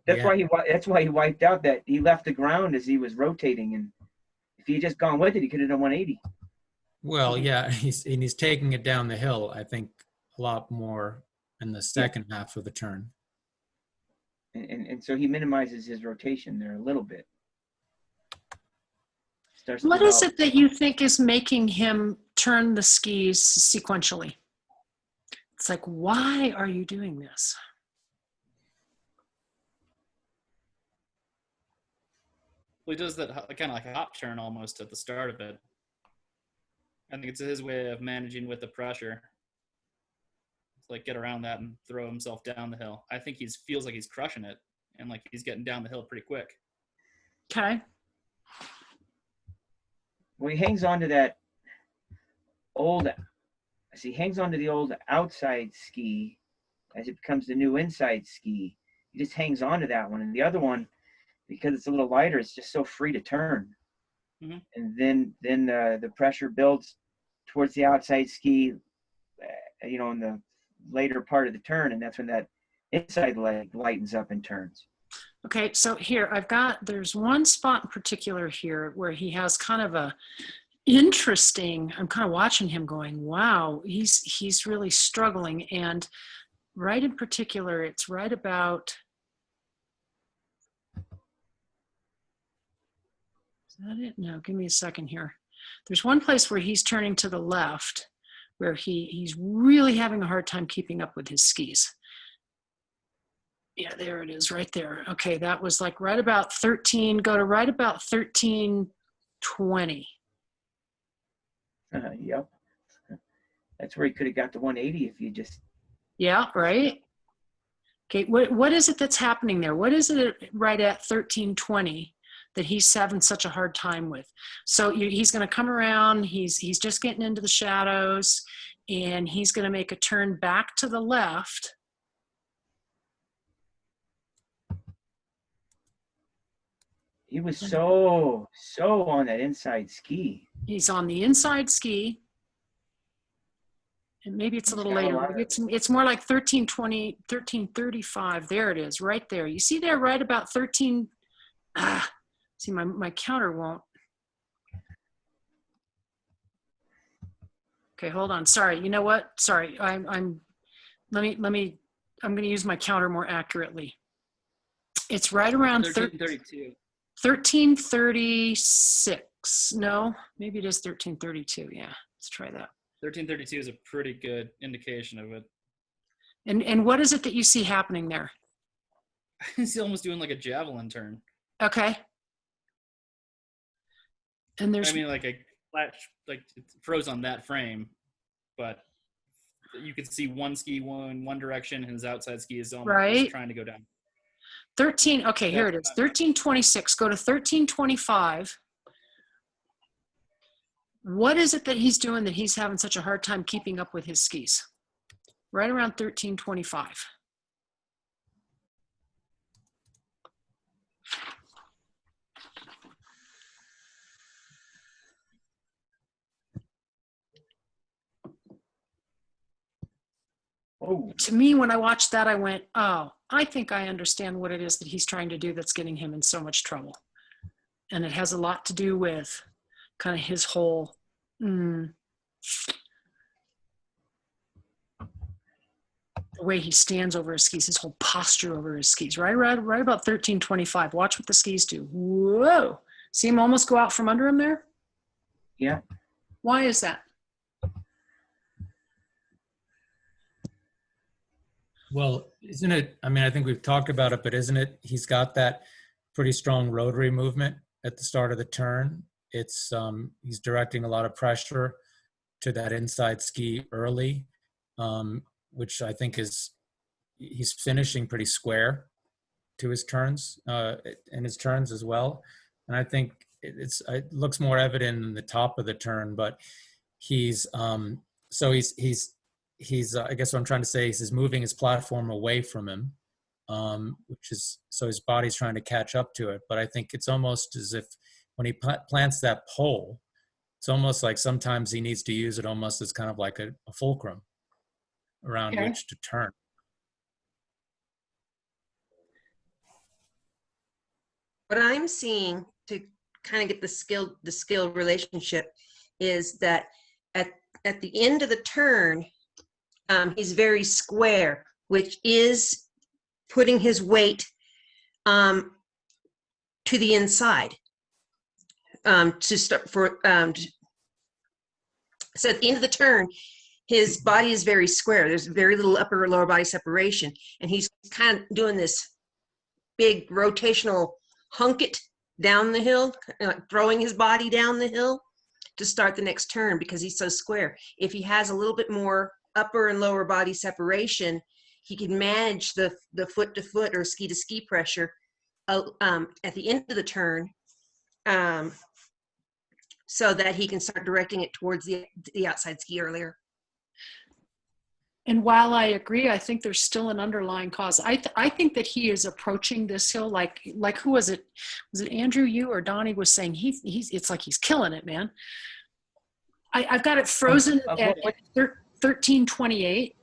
that's why he wiped out. That he left the ground as he was rotating, and if he had just gone with it, he could have done 180. Well, yeah, he's taking it down the hill, I think, a lot more in the second half of the turn. And so he minimizes his rotation there a little bit. What is it that you think is making him turn the skis sequentially? It's like, why are you doing this? Well, he does that kind of like a hop turn almost at the start of it. I think it's his way of managing with the pressure. It's like get around that and throw himself down the hill. I think he feels like he's crushing it and like he's getting down the hill pretty quick. Okay. Well, he hangs on to that old, as he hangs on to the old outside ski as it becomes the new inside ski. He just hangs on to that one. And the other one, because it's a little lighter, it's just so free to turn. Mm-hmm. And then the pressure builds towards the outside ski, in the later part of the turn. And that's when that inside leg lightens up and turns. Okay, so here there's one spot in particular here where he has kind of a interesting, I'm kind of watching him going, wow, he's really struggling. And right in particular, it's right about, is that it? No, give me a second here. There's one place where he's turning to the left where he's really having a hard time keeping up with his skis. Yeah, there it is right there. Okay, that was like right about 13, go to right about 1320. Yep. That's where he could have got to 180 if you just. Yeah, right. Okay, what is it that's happening there? What is it right at 1320 that he's having such a hard time with? So he's going to come around, he's just getting into the shadows, and he's going to make a turn back to the left. He was so on that inside ski. He's on the inside ski. And maybe it's a little later. Maybe it's more like 1320, 1335. There it is, right there. You see there right about 13. See, my counter won't. Okay, hold on. Sorry. You know what? Sorry. I'm going to use my counter more accurately. It's right around 1332. 1336. No, maybe it is 1332. Yeah, let's try that. 1332 is a pretty good indication of it. And what is it that you see happening there? He's almost doing like a javelin turn. Okay. And there's, I mean, like a flash, like it froze on that frame, but you could see one ski in one direction, and his outside ski is almost right trying to go down. 13. Okay, here it is. 1326. Go to 1325. What is it that he's doing that he's having such a hard time keeping up with his skis? Right around 1325. Oh. To me, when I watched that, I went, oh, I think I understand what it is that he's trying to do that's getting him in so much trouble. And it has a lot to do with kind of his whole, the way he stands over his skis, his whole posture over his skis, right about 1325. Watch what the skis do. Whoa. See him almost go out from under him there? Yeah. Why is that? Well, isn't it, I mean, I think we've talked about it, but isn't it, he's got that pretty strong rotary movement at the start of the turn. It's, he's directing a lot of pressure to that inside ski early, which I think he's finishing pretty square to his turns, and his turns as well. And I think it looks more evident in the top of the turn, but he's, I guess what I'm trying to say is he's moving his platform away from him, which is, so his body's trying to catch up to it. But I think it's almost as if when he plants that pole, it's almost like sometimes he needs to use it almost as kind of like a fulcrum around which to turn. What I'm seeing to kind of get the skill relationship is that at the end of the turn, he's very square, which is putting his weight to the inside to start for. So at the end of the turn, his body is very square. There's very little upper or lower body separation, and he's kind of doing this big rotational hunk it down the hill, like throwing his body down the hill to start the next turn because he's so square. If he has a little bit more upper and lower body separation, he can manage the foot to foot or ski to ski pressure at the end of the turn, so that he can start directing it towards the outside ski earlier. And while I agree, I think there's still an underlying cause. I think that he is approaching this hill like who was it? Was it Andrew, you or Donnie was saying it's like he's killing it, man. I've got it frozen at 1328.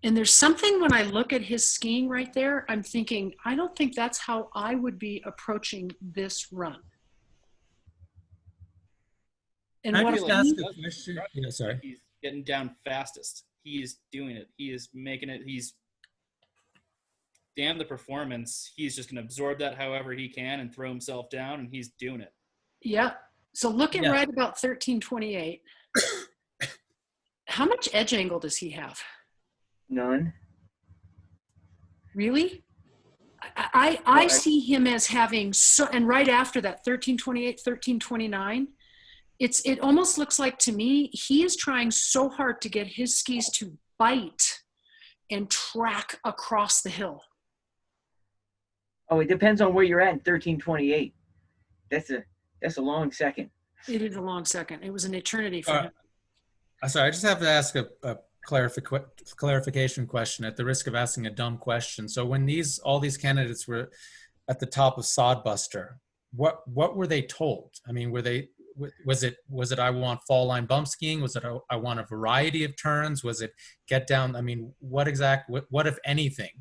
And there's something when I look at his skiing right there, I'm thinking, I don't think that's how I would be approaching this run. And Can I what just I ask mean- a question? Yeah, sorry. He's getting down fastest. He is doing it. He is making it. He's damn the performance. He's just going to absorb that however he can and throw himself down, and he's doing it. Yeah. So look at Yeah. right about 1328. How much edge angle does he have? None. Really? I see him as having so, and right after that 1328, 1329, it almost looks like to me he is trying so hard to get his skis to bite and track across the hill. Oh, it depends on where you're at in 1328. That's a long second. It is a long second. It was an eternity for him. Sorry, I just have to ask a clarification question at the risk of asking a dumb question. So when all these candidates were at the top of Sodbuster, what were they told? I mean, was it I want fall line bump skiing? Was it I want a variety of turns? Was it get down? I mean, what if anything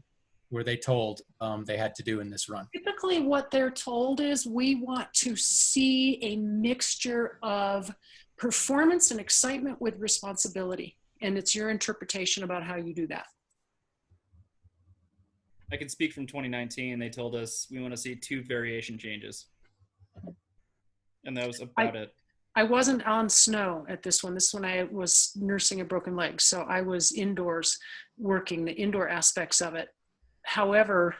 were they told they had to do in this run? Typically what they're told is we want to see a mixture of performance and excitement with responsibility. And it's your interpretation about how you do that. I can speak from 2019. They told us we want to see 2 variation changes. And that was about it. I wasn't on snow at this one. This one I was nursing a broken leg. So I was indoors working the indoor aspects of it. However,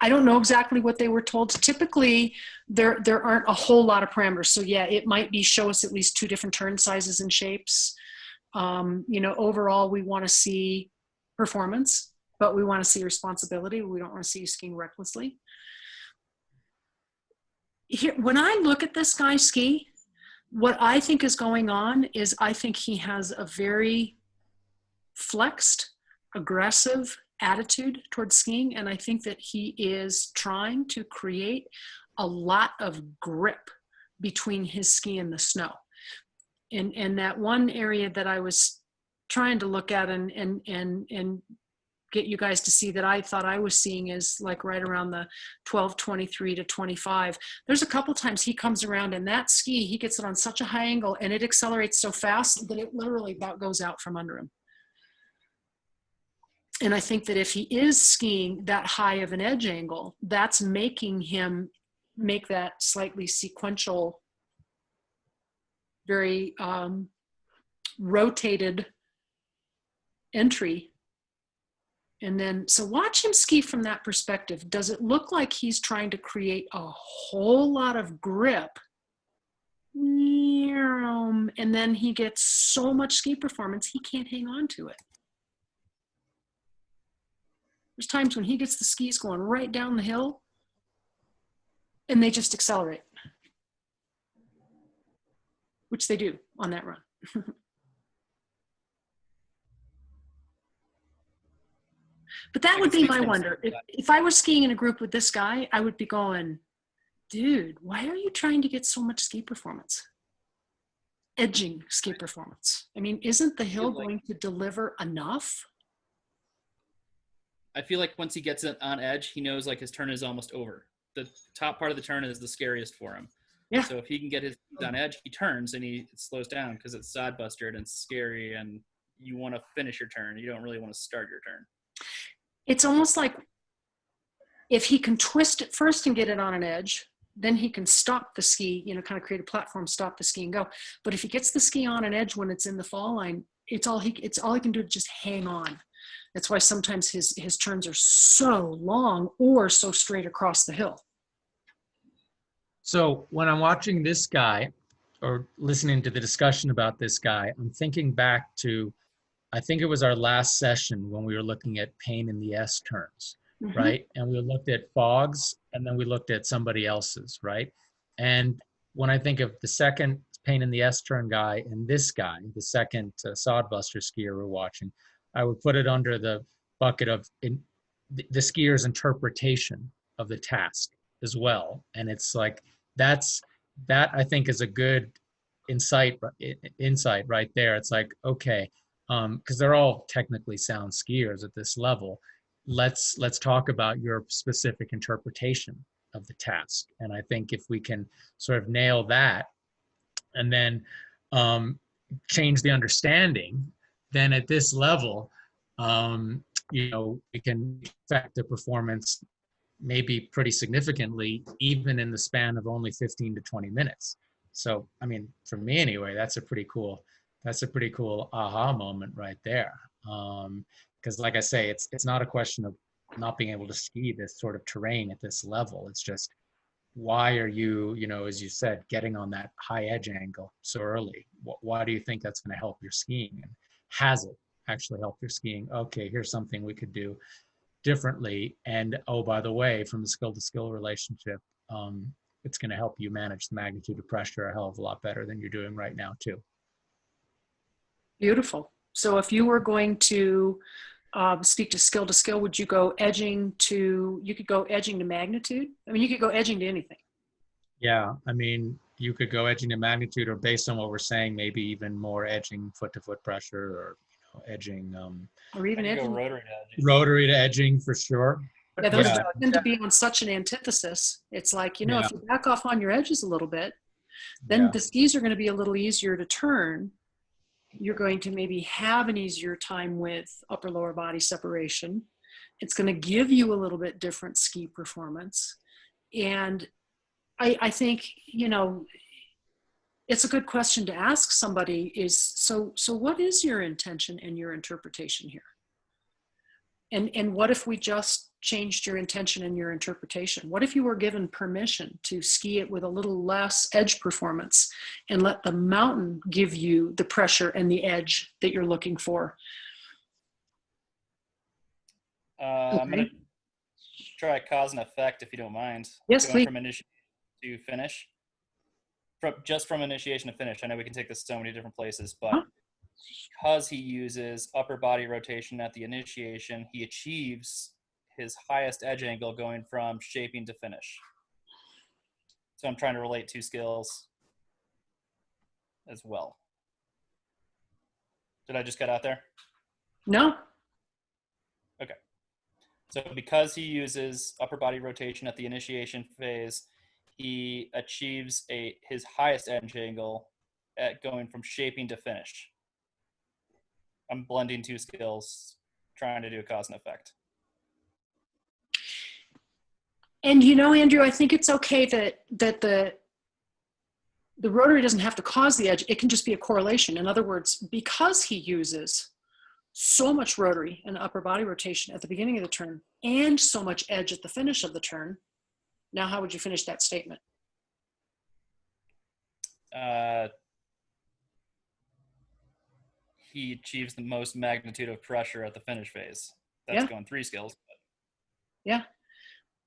I don't know exactly what they were told. Typically, there aren't a whole lot of parameters. So yeah, it might be show us at least 2 different turn sizes and shapes. Overall, we want to see performance, but we want to see responsibility. We don't want to see you skiing recklessly. Here, when I look at this guy ski, what I think is going on is I think he has a very flexed, aggressive attitude towards skiing. And I think that he is trying to create a lot of grip between his ski and the snow. And that one area that I was trying to look at and get you guys to see that I thought I was seeing is like right around the 1223 to 25. There's a couple times he comes around and that ski, he gets it on such a high angle and it accelerates so fast that it literally about goes out from under him. And I think that if he is skiing that high of an edge angle, that's making him make that slightly sequential, very rotated entry. And then, so watch him ski from that perspective. Does it look like he's trying to create a whole lot of grip? And then he gets so much ski performance, he can't hang on to it. There's times when he gets the skis going right down the hill and they just accelerate, which they do on that run. But that would be my wonder. If I were skiing in a group with this guy, I would be going, dude, why are you trying to get so much ski performance? Edging ski performance. I mean, isn't the hill going to deliver enough? I feel like once he gets it on edge, he knows like his turn is almost over. The top part of the turn is the scariest for him. Yeah. So if he can get his on edge, he turns and he slows down because it's sodbuster and it's scary and you want to finish your turn. You don't really want to start your turn. It's almost like if he can twist it first and get it on an edge, then he can stop the ski, kind of create a platform, stop the ski and go. But if he gets the ski on an edge when it's in the fall line, it's all he can do to just hang on. That's why sometimes his turns are so long or so straight across the hill. So when I'm watching this guy or listening to the discussion about this guy, I'm thinking back to, I think it was our last session when we were looking at pain in the S turns, right? And we looked at Fogg's and then we looked at somebody else's, right? And when I think of the second pain in the S turn guy and this guy, the second Sodbuster skier we're watching, I would put it under the bucket of the skier's interpretation of the task as well. And it's like, that I think is a good insight right there. It's like, okay, because they're all technically sound skiers at this level. Let's talk about your specific interpretation of the task. And I think if we can sort of nail that and then change the understanding, then at this level, we can affect the performance maybe pretty significantly, even in the span of only 15 to 20 minutes. So, I mean, for me anyway, that's a pretty cool aha moment right there. Because like I say, it's not a question of not being able to ski this sort of terrain at this level. It's just, why are you, as you said, getting on that high edge angle so early? Why do you think that's going to help your skiing? And has it actually helped your skiing? Okay, here's something we could do differently. And oh, by the way, from the skill to skill relationship, it's going to help you manage the magnitude of pressure a hell of a lot better than you're doing right now too. Beautiful. So if you were going to speak to skill, would you go edging to, you could go edging to magnitude? I mean, you could go edging to anything. Yeah, I mean, you could go edging to magnitude, or based on what we're saying, maybe even more edging foot to foot pressure, or edging or even edging. Rotary to edging for sure. Yeah, those tend to be on such an antithesis. It's like, if you back off on your edges a little bit, then the skis are going to be a little easier to turn. You're going to maybe have an easier time with upper lower body separation. It's going to give you a little bit different ski performance. And I think, it's a good question to ask somebody is, so what is your intention and your interpretation here? And what if we just changed your intention and your interpretation? What if you were given permission to ski it with a little less edge performance and let the mountain give you the pressure and the edge that you're looking for? Okay. I'm going to try cause and effect, if you don't mind. Yes, please. From initiation to finish. Just from initiation to finish. I know we can take this so many different places, but because he uses upper body rotation at the initiation, he achieves his highest edge angle going from shaping to finish. So I'm trying to relate two skills as well. Did I just cut out there? No. Okay. So because he uses upper body rotation at the initiation phase, he achieves his highest edge angle at going from shaping to finish. I'm blending two skills, trying to do a cause and effect. And Andrew, I think it's okay that the rotary doesn't have to cause the edge. It can just be a correlation. In other words, because he uses so much rotary and upper body rotation at the beginning of the turn and so much edge at the finish of the turn, now how would you finish that statement? He achieves the most magnitude of pressure at the finish phase. That's going three skills. But. Yeah.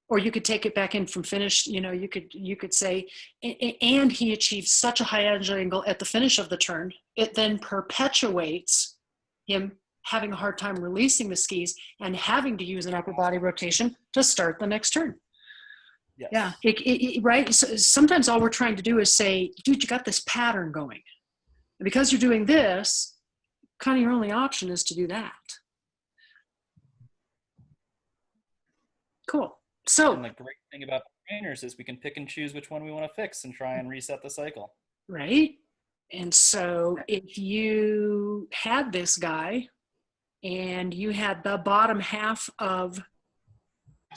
Or you could take it back in from finish, you could say, and he achieves such a high edge angle at the finish of the turn, it then perpetuates him having a hard time releasing the skis and having to use an upper body rotation to start the next turn. Yes. Yeah, right? So sometimes all we're trying to do is say, dude, you got this pattern going. And because you're doing this, kind of your only option is to do that. Cool. So, and the great thing about trainers is we can pick and choose which one we want to fix and try and reset the cycle. Right. And so if you had this guy and you had the bottom half of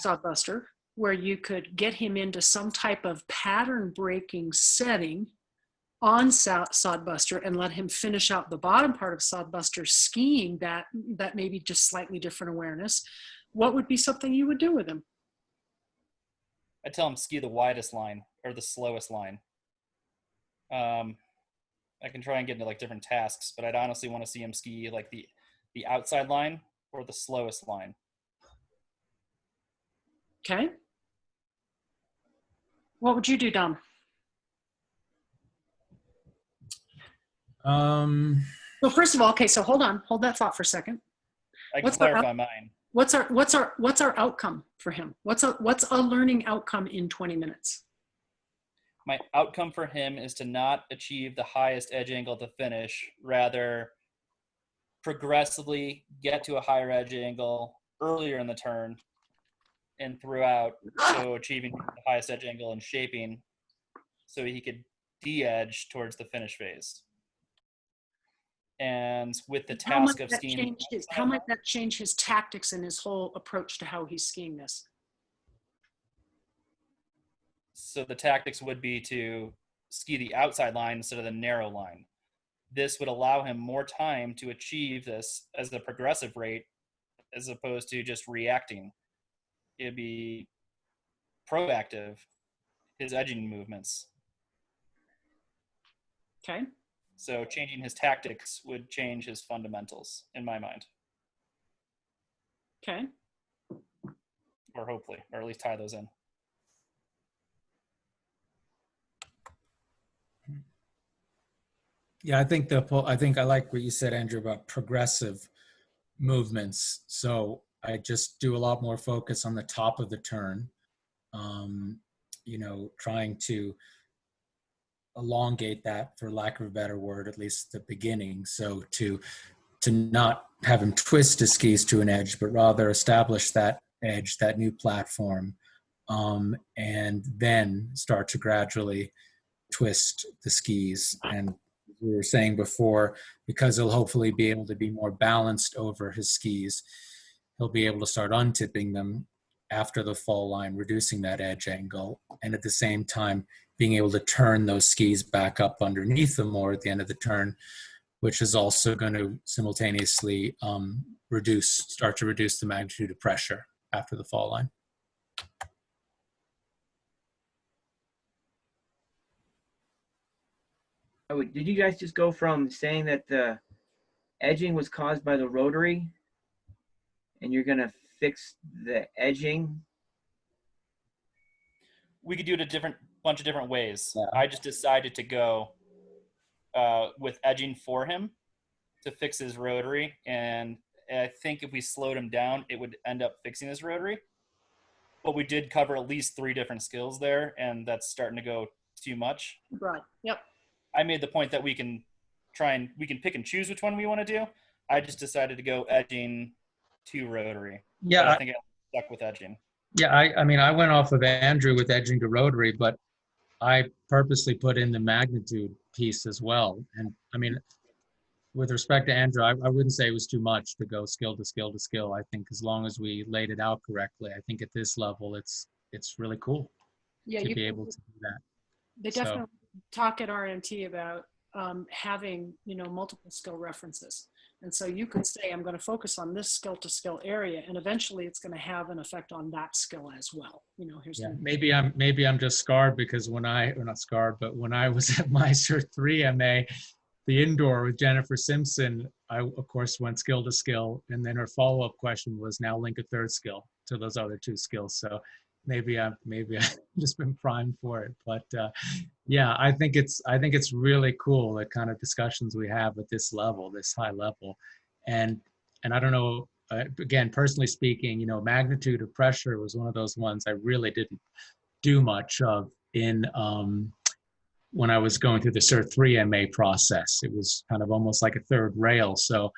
Sodbuster where you could get him into some type of pattern breaking setting on Sodbuster and let him finish out the bottom part of Sodbuster skiing that maybe just slightly different awareness, what would be something you would do with him? I tell him ski the widest line or the slowest line. I can try and get into like different tasks, but I'd honestly want to see him ski like the outside line or the slowest line. Okay. What would you do, Dom? Well, first of all, okay, so hold that thought for a second. I can clarify mine. What's our outcome for him? What's a learning outcome in 20 minutes? My outcome for him is to not achieve the highest edge angle to finish, rather progressively get to a higher edge angle earlier in the turn and throughout, so achieving the highest edge angle and shaping so he could de-edge towards the finish phase. And with the task of skiing, how might that change his tactics and his whole approach to how he's skiing this? so the tactics would be to ski the outside line instead of the narrow line. This would allow him more time to achieve this as a progressive rate as opposed to just reacting. It'd be proactive, his edging movements. Okay. So changing his tactics would change his fundamentals, in my mind. Okay. Or hopefully, or at least tie those in. Yeah, I think I like what you said, Andrew, about progressive movements. So I just do a lot more focus on the top of the turn, trying to elongate that, for lack of a better word, at least the beginning. So to not have him twist his skis to an edge, but rather establish that edge, that new platform, and then start to gradually twist the skis. And we were saying before, because he'll hopefully be able to be more balanced over his skis, he'll be able to start untipping them after the fall line, reducing that edge angle, and at the same time being able to turn those skis back up underneath them more at the end of the turn, which is also going to simultaneously start to reduce the magnitude of pressure after the fall line. Oh, did you guys just go from saying that the edging was caused by the rotary and you're going to fix the edging? We could do it a bunch of different ways. Yeah. I just decided to go with edging for him to fix his rotary. And I think if we slowed him down, it would end up fixing his rotary. But we did cover at least 3 different skills there, and that's starting to go too much. Right. Yep. I made the point that we can pick and choose which one we want to do. I just decided to go edging to rotary. Yeah, but I think I stuck with edging. Yeah, I went off of Andrew with edging to rotary, but I purposely put in the magnitude piece as well. And I mean, with respect to Andrew, I wouldn't say it was too much to go skill to skill to skill. I think as long as we laid it out correctly, I think at this level, it's really cool to be able to do that. They definitely talk at RMT about having, multiple skill references. And so you could say, I'm going to focus on this skill to skill area, and eventually it's going to have an effect on that skill as well. Maybe I'm just scarred because when I was at my Cert 3 MA, the indoor with Jennifer Simpson, I of course went skill to skill, and then her follow-up question was, now link a third skill to those other 2 skills. So maybe I've just been primed for it. But yeah, I think it's really cool, the kind of discussions we have at this level, this high level. And I don't know, again, personally speaking, magnitude of pressure was one of those ones I really didn't do much of in when I was going through the Cert 3 MA process. It was kind of almost like a third rail. So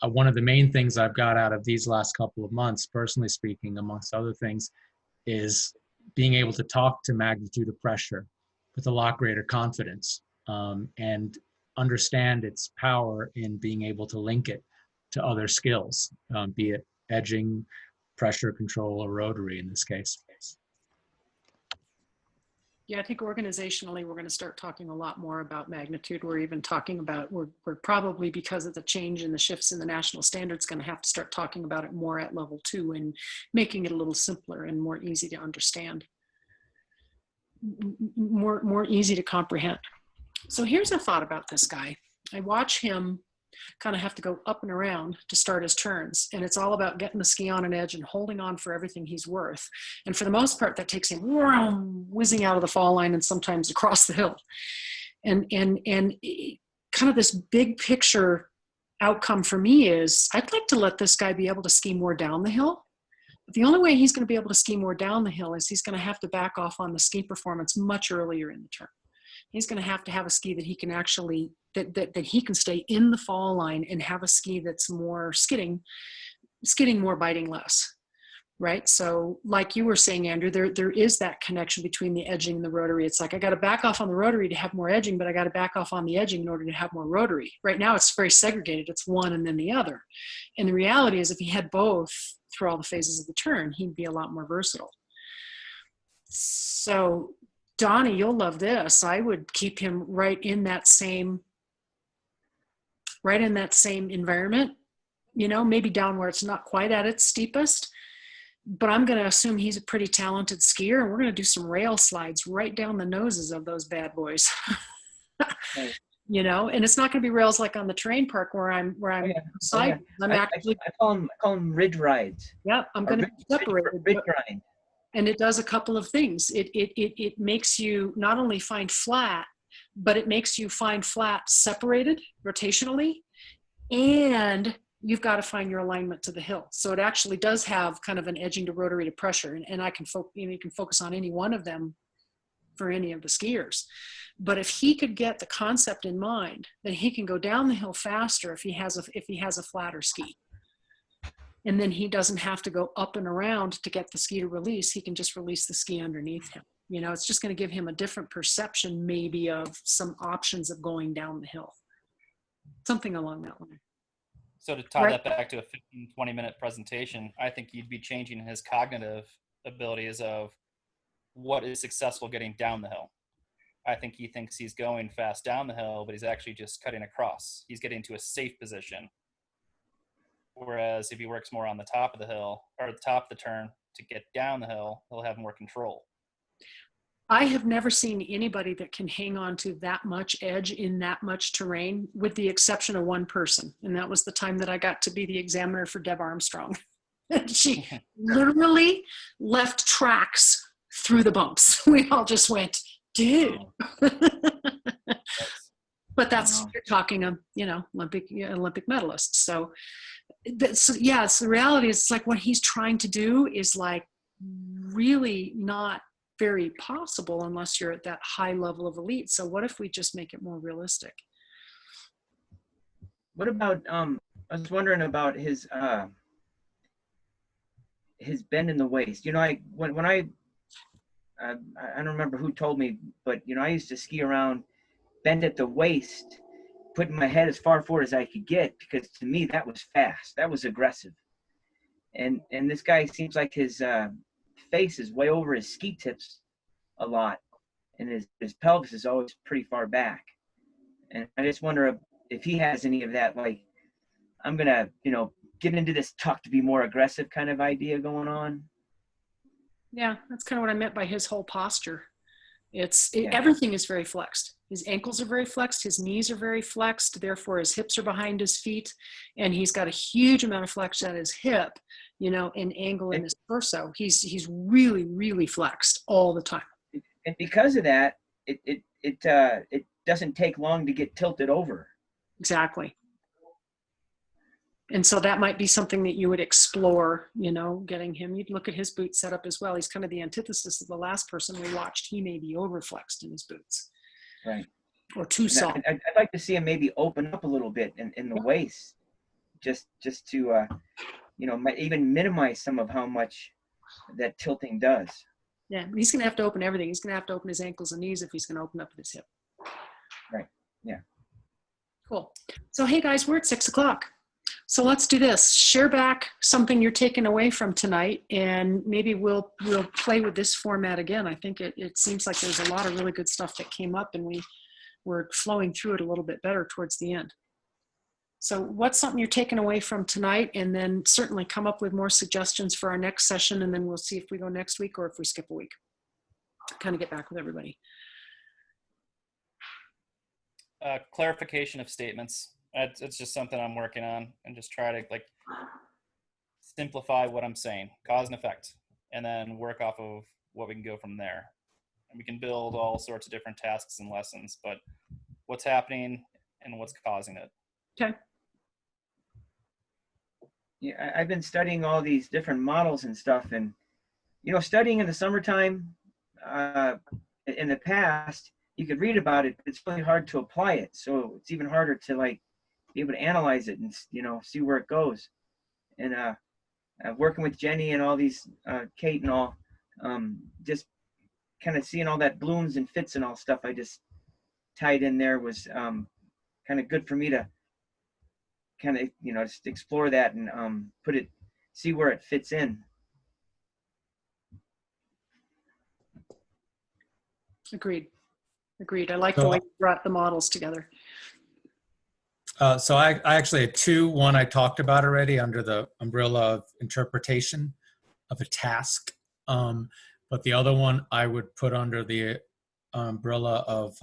one of the main things I've got out of these last couple of months, personally speaking, amongst other things, is being able to talk to magnitude of pressure with a lot greater confidence, and understand its power in being able to link it to other skills, be it edging, pressure control, or rotary in this case. Yeah, I think organizationally, we're going to start talking a lot more about magnitude. We're even talking about, we're probably, because of the change in the shifts in the national standards, going to have to start talking about it more at level 2 and making it a little simpler and more easy to understand, more easy to comprehend. So here's a thought about this guy. I watch him kind of have to go up and around to start his turns. And it's all about getting the ski on an edge and holding on for everything he's worth. And for the most part, that takes him whizzing out of the fall line and sometimes across the hill. And kind of this big picture outcome for me is I'd like to let this guy be able to ski more down the hill. But the only way he's going to be able to ski more down the hill is he's going to have to back off on the ski performance much earlier in the turn. He's going to have a ski that he can actually, that he can stay in the fall line and have a ski that's more skidding more, biting less, right? So like you were saying, Andrew, there is that connection between the edging and the rotary. It's like, I got to back off on the rotary to have more edging, but I got to back off on the edging in order to have more rotary. Right now it's very segregated. It's one and then the other. And the reality is if he had both through all the phases of the turn, he'd be a lot more versatile. So Donnie, you'll love this. I would keep him right in that same environment, you know, maybe down where it's not quite at its steepest, but I'm going to assume he's a pretty talented skier, and we're going to do some rail slides right down the noses of those bad boys. Right. You know, and it's not going to be rails like on the terrain park where I'm side. I'm actually, I call them ridge rides. Yeah, I'm going to be separated. Ridge grind. And it does a couple of things. It makes you not only find flat, but it makes you find flat separated rotationally, and you've got to find your alignment to the hill. So it actually does have kind of an edging to rotary to pressure, and I can you can focus on any one of them for any of the skiers. But if he could get the concept in mind that he can go down the hill faster if he has a flatter ski. And then he doesn't have to go up and around to get the ski to release. He can just release the ski underneath him. You know, it's just going to give him a different perception maybe of some options of going down the hill. Something along that line. So to tie that back to a 15, 20-minute presentation, I think you'd be changing his cognitive abilities of what is successful getting down the hill. I think he thinks he's going fast down the hill, but he's actually just cutting across. He's getting to a safe position. Whereas if he works more on the top of the hill or the top of the turn to get down the hill, he'll have more control. I have never seen anybody that can hang on to that much edge in that much terrain, with the exception of one person. And that was the time that I got to be the examiner for Deb Armstrong. She literally left tracks through the bumps. We all just went, dude. But that's, you're talking, you know, Olympic medalists. So yes, the reality is, it's like what he's trying to do is like really not very possible unless you're at that high level of elite. So what if we just make it more realistic? What about I was wondering about his bend in the waist. You know, I don't remember who told me, but you know, I used to ski around bend at the waist, putting my head as far forward as I could get, because to me that was fast, that was aggressive. And this guy seems like his face is way over his ski tips a lot, and his pelvis is always pretty far back. And I just wonder if he has any of that, like, I'm gonna, you know, get into this tuck to be more aggressive kind of idea going on. Yeah, that's kind of what I meant by his whole posture. Everything is very flexed. His ankles are very flexed. His knees are very flexed. Therefore, his hips are behind his feet, and he's got a huge amount of flex at his hip, you know, and angle in his torso. He's really, really flexed all the time. And because of that, it doesn't take long to get tilted over. Exactly. And so that might be something that you would explore, you know, getting him. You'd look at his boot setup as well. He's kind of the antithesis of the last person we watched. He may be overflexed in his boots. Right. Or too soft. I'd like to see him maybe open up a little bit in the waist, just to, you know, even minimize some of how much that tilting does. Yeah, he's going to have to open everything. He's going to have to open his ankles and knees if he's going to open up at his hip. Right. Yeah. Cool. So, hey guys, we're at 6 o'clock. So let's do this. Share back something you're taking away from tonight, and maybe we'll play with this format again. I think it seems like there's a lot of really good stuff that came up, and we're flowing through it a little bit better towards the end. So what's something you're taking away from tonight, and then certainly come up with more suggestions for our next session, and then we'll see if we go next week or if we skip a week. Kind of get back with everybody. Clarification of statements. It's just something I'm working on, and just try to like simplify what I'm saying, cause and effect, and then work off of what we can go from there. And we can build all sorts of different tasks and lessons, but what's happening and what's causing it. Okay. Yeah, I've been studying all these different models and stuff, and studying in the summertime, in the past, you could read about it, but it's really hard to apply it. So it's even harder to like be able to analyze it and see where it goes. And working with Jenny and all these Kate and all, just kind of seeing all that blooms and fits and all stuff I just tied in there was kind of good for me to kind of just explore that and see where it fits in. Agreed. I like the way you brought the models together. So I actually had two. One I talked about already under the umbrella of interpretation of a task. But the other one I would put under the umbrella of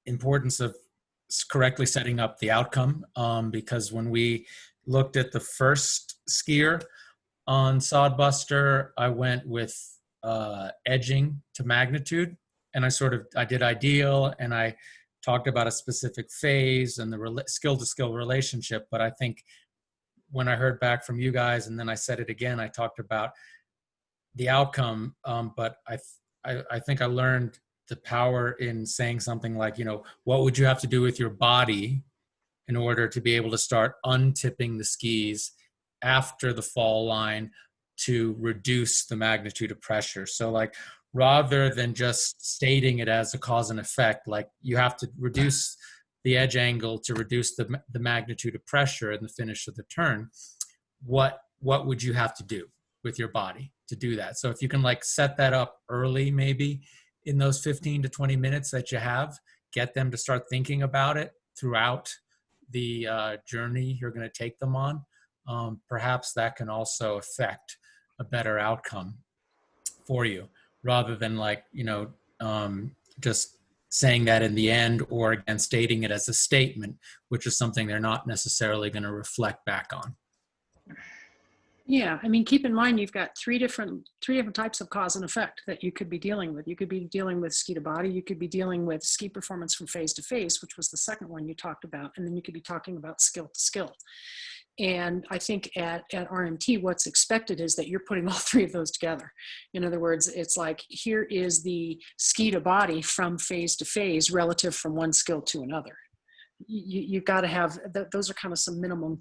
importance of correctly setting up the outcome. Because when we looked at the first skier on Sodbuster, I went with edging to magnitude. And I did ideal, and I talked about a specific phase and the skill-to-skill relationship. But I think when I heard back from you guys, and then I said it again, I talked about the outcome. But I think I learned the power in saying something like, what would you have to do with your body in order to be able to start untipping the skis after the fall line to reduce the magnitude of pressure? So like, rather than just stating it as a cause and effect, like you have to reduce the edge angle to reduce the magnitude of pressure in the finish of the turn, what would you have to do with your body to do that? So if you can like set that up early, maybe in those 15 to 20 minutes that you have, get them to start thinking about it throughout the journey you're going to take them on, perhaps that can also affect a better outcome for you, rather than like, just saying that in the end, or again, stating it as a statement, which is something they're not necessarily going to reflect back on. Yeah, I mean, keep in mind, you've got three different types of cause and effect that you could be dealing with. You could be dealing with ski to body. You could be dealing with ski performance from phase to phase, which was the second one you talked about. And then you could be talking about skill to skill. And I think at RMT, what's expected is that you're putting all three of those together. In other words, it's like, here is the ski to body from phase to phase relative from one skill to another. You've got to have, those are kind of some minimum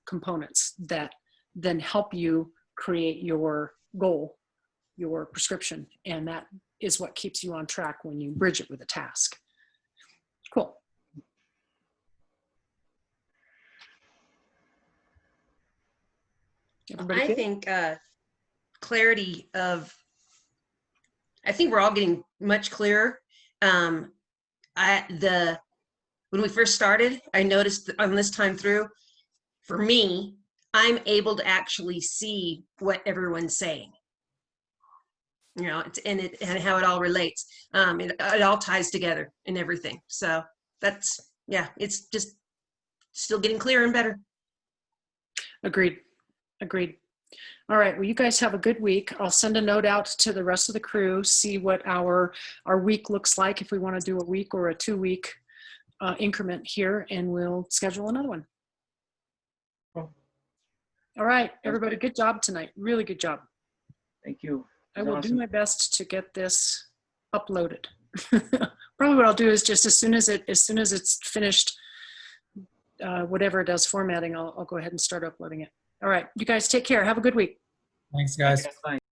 components that then help you create your goal, your prescription. And that is what keeps you on track when you bridge it with a task. Cool. Everybody I good? think clarity of, I think we're all getting much clearer. When we first started, I noticed on this time through, for me, I'm able to actually see what everyone's saying. And how it all relates. It all ties together and everything. So that's, it's just still getting clearer and better. Agreed. All right, well, you guys have a good week. I'll send a note out to the rest of the crew, see what our week looks like, if we want to do a week or a 2-week increment here, and we'll schedule another one. Cool. All right, everybody, good job tonight. Really good job. Thank you. I will Awesome. do my best to get this uploaded. Probably what I'll do is just as soon as it's finished, whatever it does formatting, I'll go ahead and start uploading it. All right, you guys take care. Have a good week. Thanks, guys. Bye.